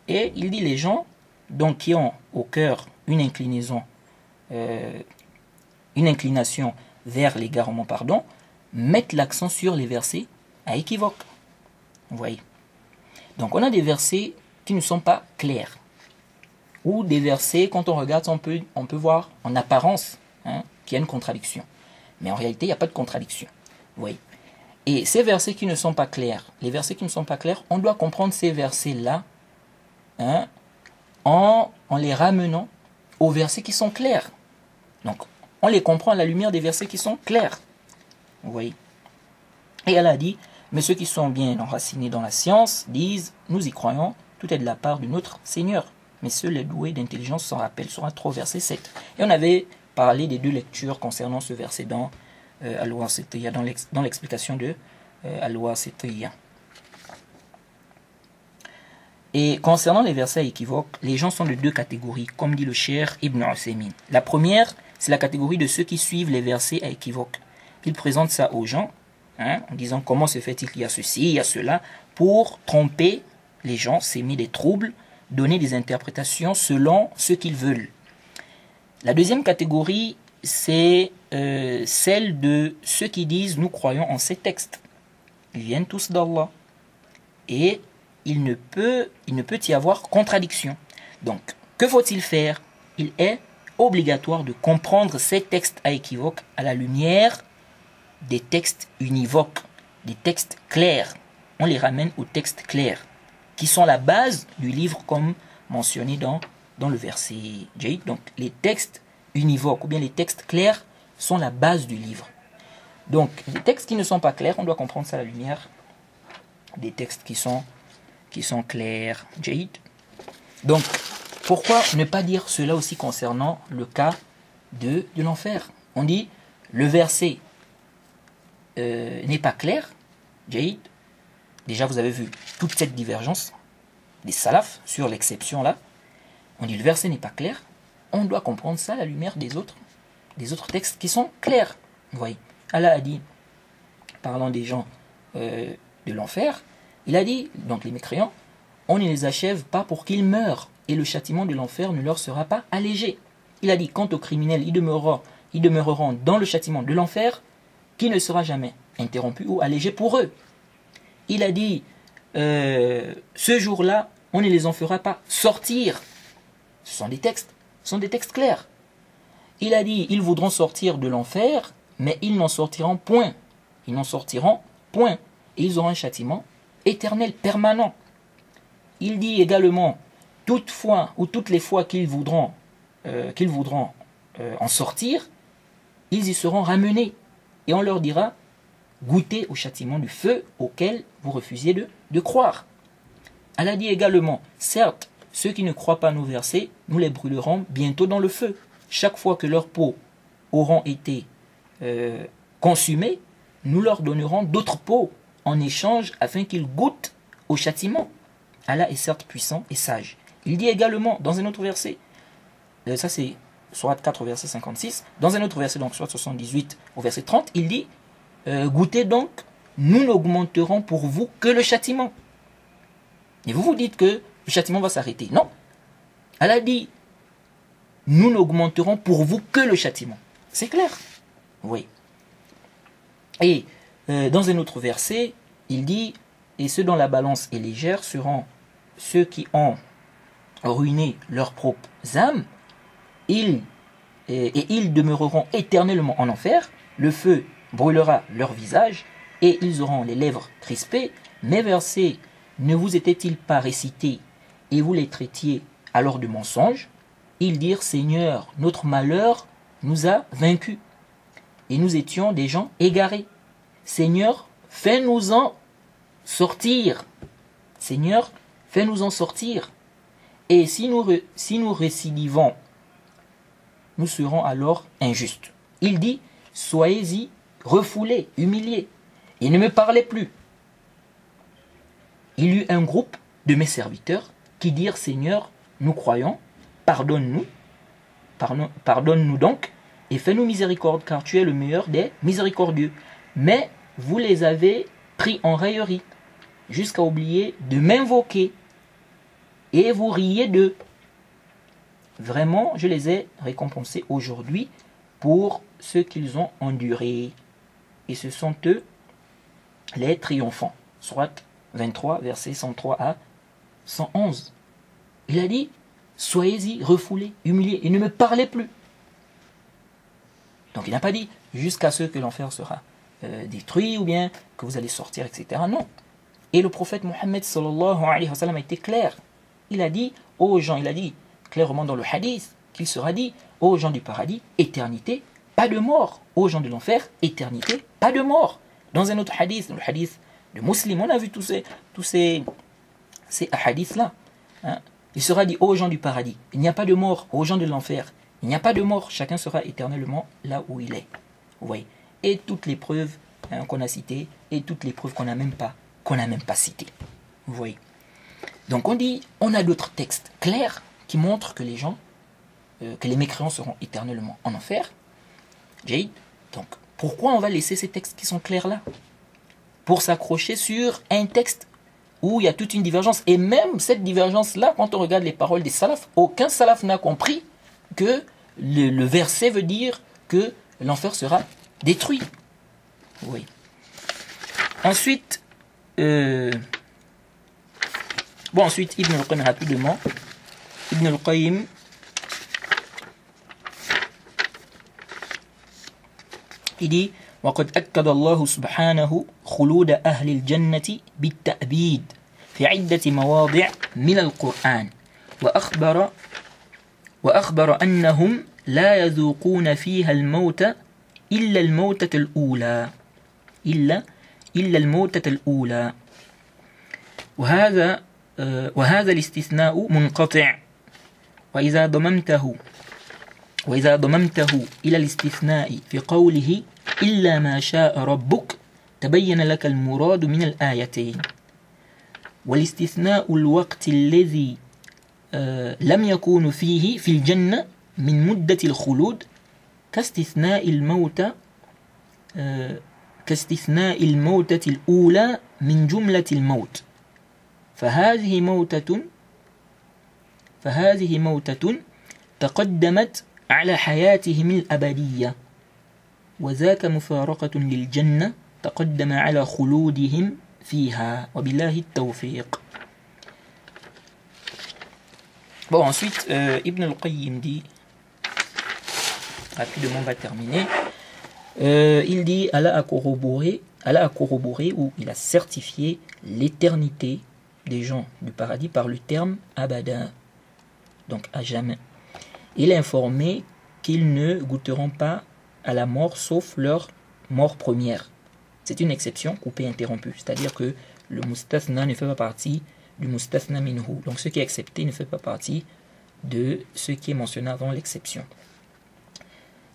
Speaker 1: Et il dit les gens donc, qui ont au cœur une inclination vers l'égarement, pardon, mettent l'accent sur les versets à équivoque. Vous voyez. Donc on a des versets qui ne sont pas clairs. Ou des versets, quand on regarde, on peut voir en apparence qu'il y a une contradiction. Mais en réalité, il n'y a pas de contradiction. Vous voyez. Et ces versets qui ne sont pas clairs, les versets qui ne sont pas clairs, on doit comprendre ces versets-là en les ramenant aux versets qui sont clairs. Donc, on les comprend à la lumière des versets qui sont clairs. Vous voyez. Et elle a dit, mais ceux qui sont bien enracinés dans la science disent, nous y croyons, tout est de la part de notre Seigneur. Mais ceux les doués d'intelligence s'en rappellent, sur 3 verset 7. Et on avait parlé des 2 lectures concernant ce verset dans Al-Wasitiyya, dans l'explication de Al-Wasitiyya. Et concernant les versets équivoques, les gens sont de 2 catégories, comme dit le Cheikh Ibn Uthaymin. La première, c'est la catégorie de ceux qui suivent les versets à équivoque. Ils présentent ça aux gens, en disant comment se fait-il qu'il y a ceci, il y a cela, pour tromper les gens, s'aimer des troubles, donner des interprétations selon ce qu'ils veulent. La deuxième catégorie, c'est celle de ceux qui disent nous croyons en ces textes. Ils viennent tous d'Allah. Et il ne peut y avoir contradiction. Donc, que faut-il faire? Il est obligatoire de comprendre ces textes à équivoque à la lumière des textes univoques, des textes clairs. On les ramène aux textes clairs, qui sont la base du livre comme mentionné dans le verset J. Donc, les textes univoques ou bien les textes clairs sont la base du livre. Donc, les textes qui ne sont pas clairs, on doit comprendre ça à la lumière des textes qui sont clairs. Jade. Donc, pourquoi ne pas dire cela aussi concernant le cas de l'enfer? On dit, le verset n'est pas clair. Jade. Déjà, vous avez vu toute cette divergence des salafs sur l'exception là. On dit, le verset n'est pas clair. On doit comprendre ça à la lumière des autres textes qui sont clairs. Vous voyez. Allah a dit, parlant des gens de l'enfer, il a dit, donc les mécréants, on ne les achève pas pour qu'ils meurent, et le châtiment de l'enfer ne leur sera pas allégé. Il a dit, quant aux criminels, ils demeureront dans le châtiment de l'enfer, qui ne sera jamais interrompu ou allégé pour eux. Il a dit, ce jour-là, on ne les en fera pas sortir. Ce sont des textes clairs. Il a dit, ils voudront sortir de l'enfer, mais ils n'en sortiront point. Ils n'en sortiront point. Et ils auront un châtiment éternel, permanent. Il dit également, toutefois ou toutes les fois qu'ils voudront en sortir, ils y seront ramenés. Et on leur dira, goûtez au châtiment du feu auquel vous refusiez de croire. Allah dit également, certes, ceux qui ne croient pas nos versets, nous les brûlerons bientôt dans le feu. Chaque fois que leurs peaux auront été consumées, nous leur donnerons d'autres peaux en échange afin qu'ils goûtent au châtiment. Allah est certes puissant et sage. Il dit également dans un autre verset, ça c'est Sourate 4 verset 56, dans un autre verset, donc Sourate 78 au verset 30, il dit, goûtez donc, nous n'augmenterons pour vous que le châtiment. Et vous vous dites que le châtiment va s'arrêter. Non. Allah dit, nous n'augmenterons pour vous que le châtiment. C'est clair. Oui. Et dans un autre verset, il dit, et ceux dont la balance est légère seront ceux qui ont ruiné leurs propres âmes, et ils demeureront éternellement en enfer, le feu brûlera leur visage, et ils auront les lèvres crispées. Mes versets ne vous étaient-ils pas récités, et vous les traitiez alors de mensonges? Ils dirent, Seigneur, notre malheur nous a vaincus, et nous étions des gens égarés. Seigneur, fais-nous-en sortir. Seigneur, fais-nous-en sortir. Et si nous récidivons, nous serons alors injustes. Il dit, soyez-y refoulés, humiliés, et ne me parlez plus. Il y eut un groupe de mes serviteurs qui dirent Seigneur, nous croyons, pardonne-nous, pardonne-nous donc, et fais-nous miséricorde, car tu es le meilleur des miséricordieux. Mais vous les avez pris en raillerie, jusqu'à oublier de m'invoquer, et vous riez d'eux. Vraiment, je les ai récompensés aujourd'hui pour ce qu'ils ont enduré. Et ce sont eux les triomphants. Sourate 23, versets 103 à 111. Il a dit, soyez-y refoulés, humiliés, et ne me parlez plus. Donc il n'a pas dit jusqu'à ce que l'enfer sera détruit ou bien que vous allez sortir, etc. Non. Et le prophète Mohammed sallallahu alayhi wa sallam a été clair. Il a dit aux gens, il a dit clairement dans le hadith qu'il sera dit aux gens du paradis, éternité, pas de mort. Aux gens de l'enfer, éternité, pas de mort. Dans un autre hadith, dans le hadith de Muslim, on a vu tous ces hadiths-là. Hein. Il sera dit aux gens du paradis, il n'y a pas de mort. Aux gens de l'enfer, il n'y a pas de mort. Chacun sera éternellement là où il est. Vous voyez. Et toutes les preuves qu'on a citées, et toutes les preuves qu'on n'a même pas citées. Vous voyez. Donc on dit, on a d'autres textes clairs qui montrent que les gens, que les mécréants seront éternellement en enfer. Jade. Donc pourquoi on va laisser ces textes qui sont clairs là? Pour s'accrocher sur un texte où il y a toute une divergence. Et même cette divergence-là, quand on regarde les paroles des salafs, aucun salaf n'a compris que le verset veut dire que l'enfer sera détruit. Oui. Ensuite, ensuite Ibn al-Qayyim rapidement. Ibn al-Qayyim il dit وقد أكد الله سبحانه خلود أهل الجنة بالتأبيد في عدة مواضع من القرآن وأخبر أنهم لا يذوقون فيها الموت إلا الموتة الأولى إلا الموتة الأولى وهذا الاستثناء منقطع وإذا ضممته إلى الاستثناء في قوله إلا ما شاء ربك تبين لك المراد من الآيتين والاستثناء الوقت الذي لم يكون فيه في الجنة من مدة الخلود كاستثناء الموتة الأولى من جملة الموت فهذه موتة تقدمت على حياتهم الأبدية وذاك مفارقة للجنة تقدم على خلودهم فيها وبالله التوفيق. Bon, ensuite, Ibn al-Qayyim dit, rapidement on va terminer, il dit, Allah a corroboré ou il a certifié l'éternité des gens du paradis par le terme abada, donc à jamais. Il a informé qu'ils ne goûteront pas à la mort sauf leur mort première. C'est une exception coupée interrompue, c'est-à-dire que le mustathna ne fait pas partie du mustathna minhu. Donc ce qui est accepté ne fait pas partie de ce qui est mentionné avant l'exception.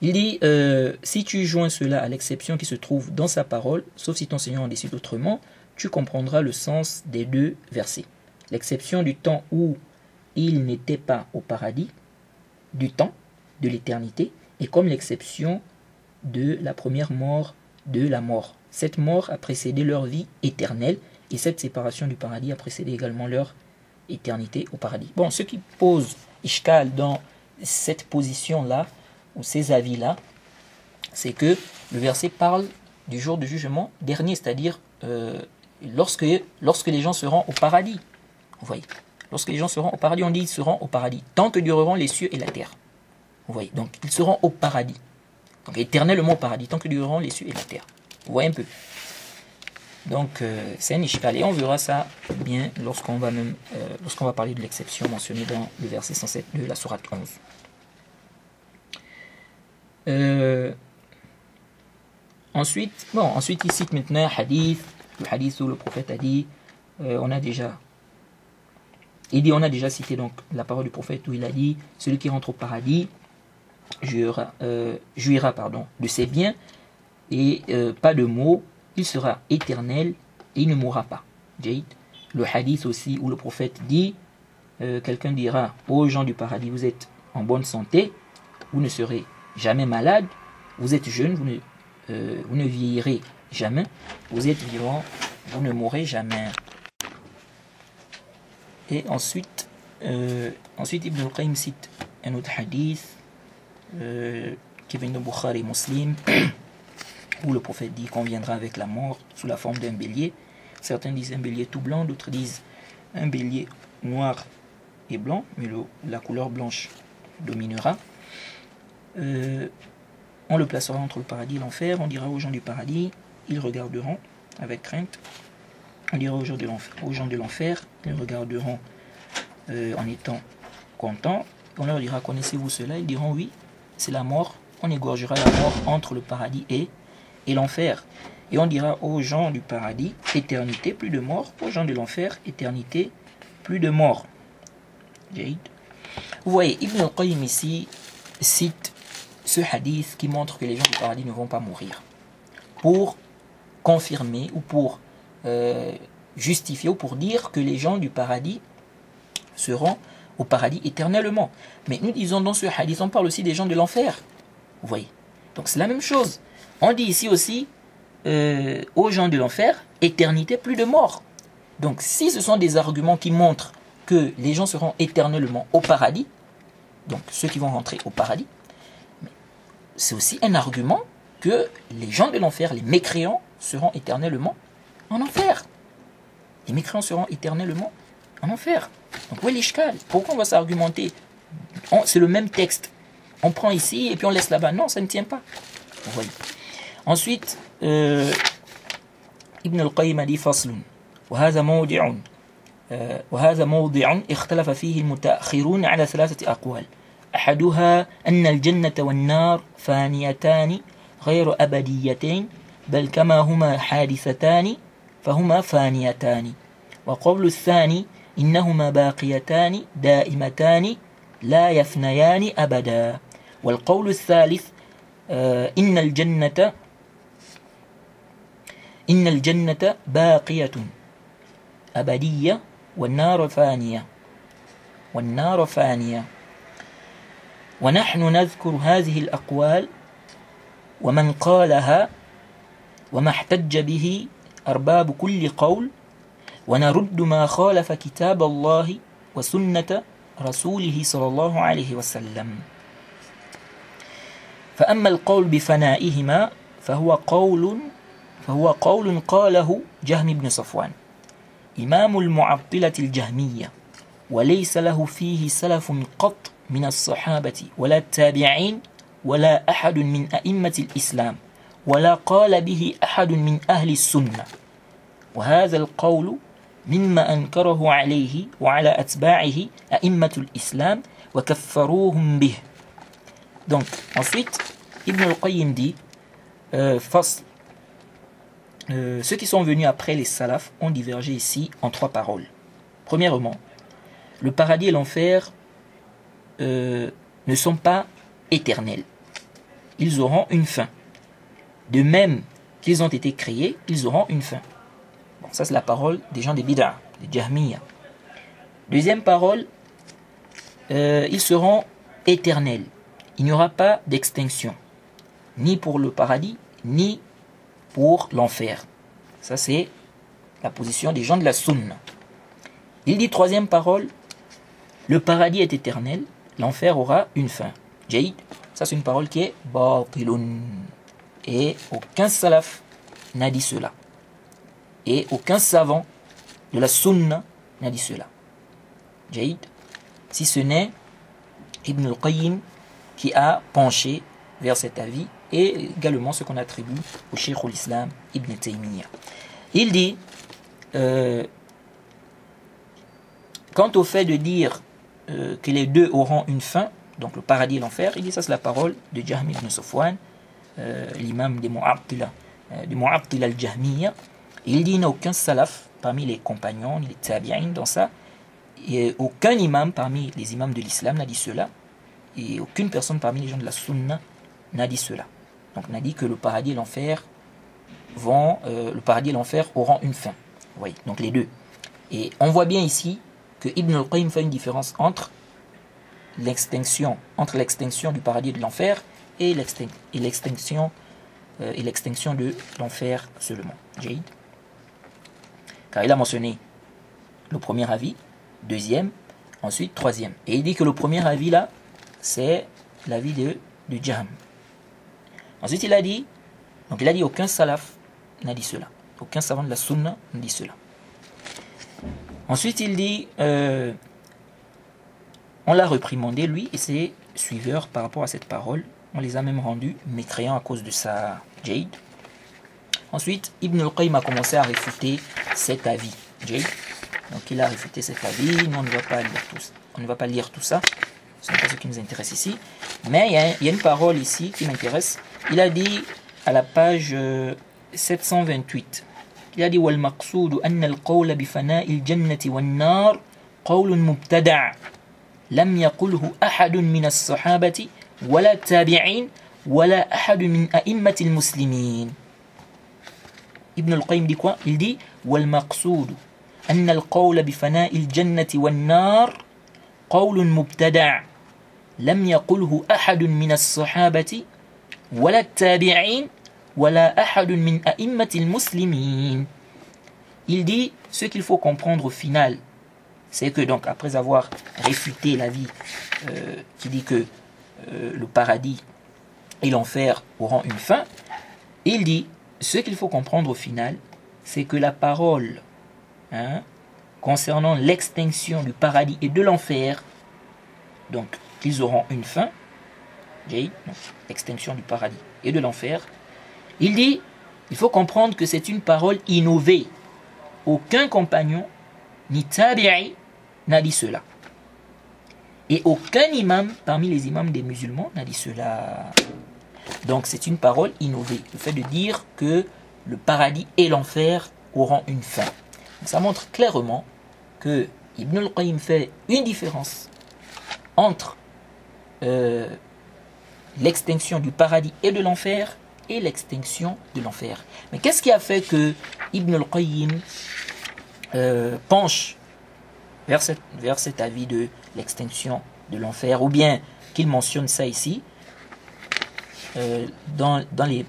Speaker 1: Il dit, si tu joins cela à l'exception qui se trouve dans sa parole, sauf si ton Seigneur en décide autrement, tu comprendras le sens des deux versets. L'exception du temps où il n'était pas au paradis, du temps, de l'éternité, est comme l'exception de la première mort de la mort. Cette mort a précédé leur vie éternelle et cette séparation du paradis a précédé également leur éternité au paradis. Bon, ce qui pose ishkal dans cette position-là, ou ces avis-là, c'est que le verset parle du jour du jugement dernier, c'est-à-dire lorsque les gens seront au paradis. Vous voyez, lorsque les gens seront au paradis, on dit ils seront au paradis, tant que dureront les cieux et la terre. Vous voyez, donc ils seront au paradis. Donc éternellement au paradis, tant que dureront les cieux et la terre. Vous voyez un peu. Donc c'est un ishkal. Et on verra ça bien lorsqu'on va parler de l'exception mentionnée dans le verset 107 de la sourate 11. Ensuite il cite maintenant un hadith, le hadith où le prophète a dit, on a déjà cité donc la parole du prophète où il a dit, celui qui rentre au paradis jouira de ses biens et pas de mots, il sera éternel et il ne mourra pas. Le hadith aussi où le prophète dit, quelqu'un dira aux gens du paradis, vous êtes en bonne santé, vous ne serez jamais malade, vous êtes jeune, vous ne vieillirez jamais, vous êtes vivant, vous ne mourrez jamais. Et ensuite Ibn al-Qayyim cite un autre hadith qui vient de Bukhari et Muslim, où le prophète dit qu'on viendra avec la mort sous la forme d'un bélier. Certains disent un bélier tout blanc, d'autres disent un bélier noir et blanc, mais la couleur blanche dominera. On le placera entre le paradis et l'enfer. On dira aux gens du paradis, ils regarderont avec crainte. On dira aux gens de l'enfer, ils regarderont en étant contents. On leur dira, connaissez-vous cela? Ils diront oui, c'est la mort. On égorgera la mort entre le paradis et l'enfer. Et on dira aux gens du paradis, éternité, plus de mort. Aux gens de l'enfer, éternité, plus de mort. Vous voyez, Ibn al-Qayyim ici cite ce hadith qui montre que les gens du paradis ne vont pas mourir, pour confirmer ou pour justifier ou pour dire que les gens du paradis seront au paradis éternellement. Mais nous disons dans ce hadith, on parle aussi des gens de l'enfer. Vous voyez, donc c'est la même chose. On dit ici aussi aux gens de l'enfer, éternité, plus de mort. Donc si ce sont des arguments qui montrent que les gens seront éternellement au paradis, donc ceux qui vont rentrer au paradis, c'est aussi un argument que les gens de l'enfer, les mécréants, seront éternellement en enfer. Les mécréants seront éternellement en enfer. Donc oui, l'ishkal, pourquoi on va s'argumenter? C'est le même texte. On prend ici et puis on laisse là-bas. Non, ça ne tient pas. Vous voyez. Ensuite, Ibn al-Qayyim a dit faslun. وهذا موضع اختلف فيه المتأخرون على 3 أقوال. أحدها أن الجنة والنار فانيتان غير أبديتين بل كما هما حادثتان فهما فانيتان. وقول الثاني إنهما باقيتان دائمتان لا يفنيان أبدا. والقول الثالث إن الجنة باقية أبدية والنار فانية. ونحن نذكر هذه الأقوال ومن قالها وما احتج به أرباب كل قول ونرد ما خالف كتاب الله وسنة رسوله صلى الله عليه وسلم. فأما القول بفنائهما فهو قول قاله جهم بن صفوان إمام المعطلة الجهمية، وليس له فيه سلف قط من الصحابة ولا التابعين ولا أحد من أئمة الإسلام ولا قال به أحد من أهل السنة. وهذا القول مما أنكره عليه وعلى أتباعه أئمة الإسلام وكفروهم به. Donc, ensuite, Ibn al-Qayyim dit ceux qui sont venus après les salafs ont divergé ici en 3 paroles. Premièrement, le paradis et l'enfer ne sont pas éternels. Ils auront une fin. De même qu'ils ont été créés, ils auront une fin. Bon, ça c'est la parole des gens des bid'ah, des jahmiyyah. Deuxième parole, ils seront éternels. Il n'y aura pas d'extinction, ni pour le paradis, ni pour l'enfer. Ça c'est la position des gens de la sunna. Il dit troisième parole, le paradis est éternel, l'enfer aura une fin. Jaïd, ça c'est une parole qui est batilun. Et aucun salaf n'a dit cela. Et aucun savant de la sunna n'a dit cela. Jaïd, si ce n'est Ibn al-Qayyim qui a penché vers cet avis, et également ce qu'on attribue au Cheikh al-Islam Ibn Taymiyyah. Il dit, quant au fait de dire que les deux auront une fin, donc le paradis et l'enfer, il dit ça c'est la parole de Jahm ibn Safwan, l'imam des Mu'attila al-Jahmiyya. Il dit il n'y a aucun salaf parmi les compagnons, ni les tabi'in dans ça, et aucun imam parmi les imams de l'islam n'a dit cela, et aucune personne parmi les gens de la sunna n'a dit cela. Donc on a dit que le paradis et l'enfer auront une fin. Oui, donc les deux. Et on voit bien ici que Ibn al-Qayyim fait une différence entre l'extinction du paradis et de l'enfer et l'extinction de l'enfer seulement. Jaïd. Car il a mentionné le premier avis, deuxième, ensuite troisième. Et il dit que le premier avis là, c'est l'avis de Jahm. Ensuite il a dit aucun salaf n'a dit cela. Aucun savant de la sunna n'a dit cela. Ensuite il dit on l'a réprimandé lui et ses suiveurs par rapport à cette parole. On les a même rendus mécréants à cause de sa Jaïd. Ensuite Ibn al-Qayyim a commencé à réfuter cet avis. Jaïd. Donc il a réfuté cet avis. Nous on ne va pas lire tout ça. Ce n'est pas ce qui nous intéresse ici. Mais il y a une parole ici qui m'intéresse. Il a dit à la page 728. Il a dit وَالْمَقْصُودُ أَنَّ الْقَوْلَ بِفَنَاءِ الْجَنَّةِ وَالنَّارِ قَوْلٌ مُبْتَدَعٌ لم يقله أحد من الصحابة ولا التابعين ولا أحد من أئمة المسلمين. Ibn al-Qayyim dit quoi? Il dit والمقصود أن القول بفناء الجنة والنار قول مبتدع لم يقله أحد من الصحابة ولا التابعين ولا أحد من أئمة المسلمين. Il dit ce qu'il faut comprendre au final, c'est que donc après avoir réfuté l'avis qui dit que le paradis et l'enfer auront une fin, il dit ce qu'il faut comprendre au final, c'est que la parole concernant l'extinction du paradis et de l'enfer, donc qu'ils auront une fin, l'extinction du paradis et de l'enfer, il dit il faut comprendre que c'est une parole innovée. Aucun compagnon ni tabi'i n'a dit cela. Et aucun imam parmi les imams des musulmans n'a dit cela. Donc c'est une parole innovée. Le fait de dire que le paradis et l'enfer auront une fin. Donc, ça montre clairement que Ibn al-Qayyim fait une différence entre l'extinction du paradis et de l'enfer et l'extinction de l'enfer. Mais qu'est-ce qui a fait que Ibn al-Qayyim penche vers cet avis de l'extinction de l'enfer, ou bien qu'il mentionne ça ici dans les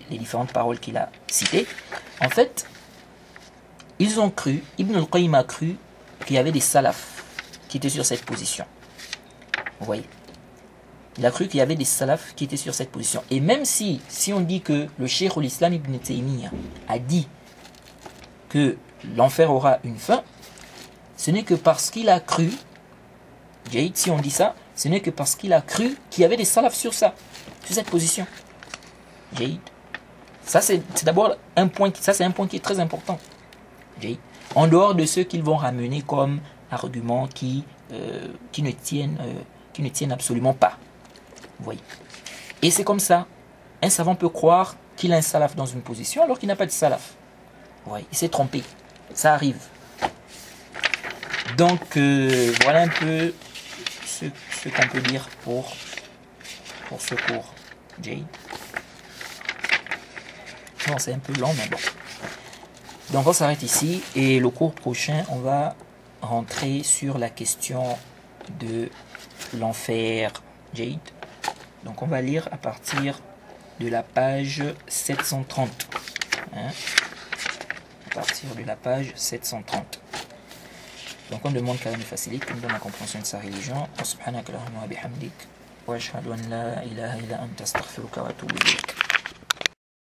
Speaker 1: différentes paroles qu'il a citées? En fait, ils ont cru, Ibn al-Qayyim a cru qu'il y avait des salafs qui étaient sur cette position. Vous voyez, il a cru qu'il y avait des salafs qui étaient sur cette position. Et même si on dit que le Cheikh al-Islam Ibn Taymiyyah a dit que l'enfer aura une fin, ce n'est que parce qu'il a cru, si on dit ça, ce n'est que parce qu'il a cru qu'il y avait des salafs sur ça, sur cette position. Ça c'est d'abord un point, ça c'est un point qui est très important. En dehors de ceux qu'ils vont ramener comme arguments qui ne tiennent absolument pas. Vous voyez. Et c'est comme ça, un savant peut croire qu'il a un salaf dans une position alors qu'il n'a pas de salaf. Vous voyez, il s'est trompé. Ça arrive. Donc voilà un peu ce qu'on peut dire pour ce cours. Jade. Non, c'est un peu long, mais bon. Donc on s'arrête ici et le cours prochain, on va rentrer sur la question de l'enfer. Jade. Donc on va lire à partir de la page 730. À partir de la page 730. Donc on demande qu'Allah nous facilite, qu'il nous donne la compréhension de sa religion. Subhanaka Allahumma wa bihamdik. Wa ashhadu an la ilaha illa anta astaghfiruka wa atubu ilayk.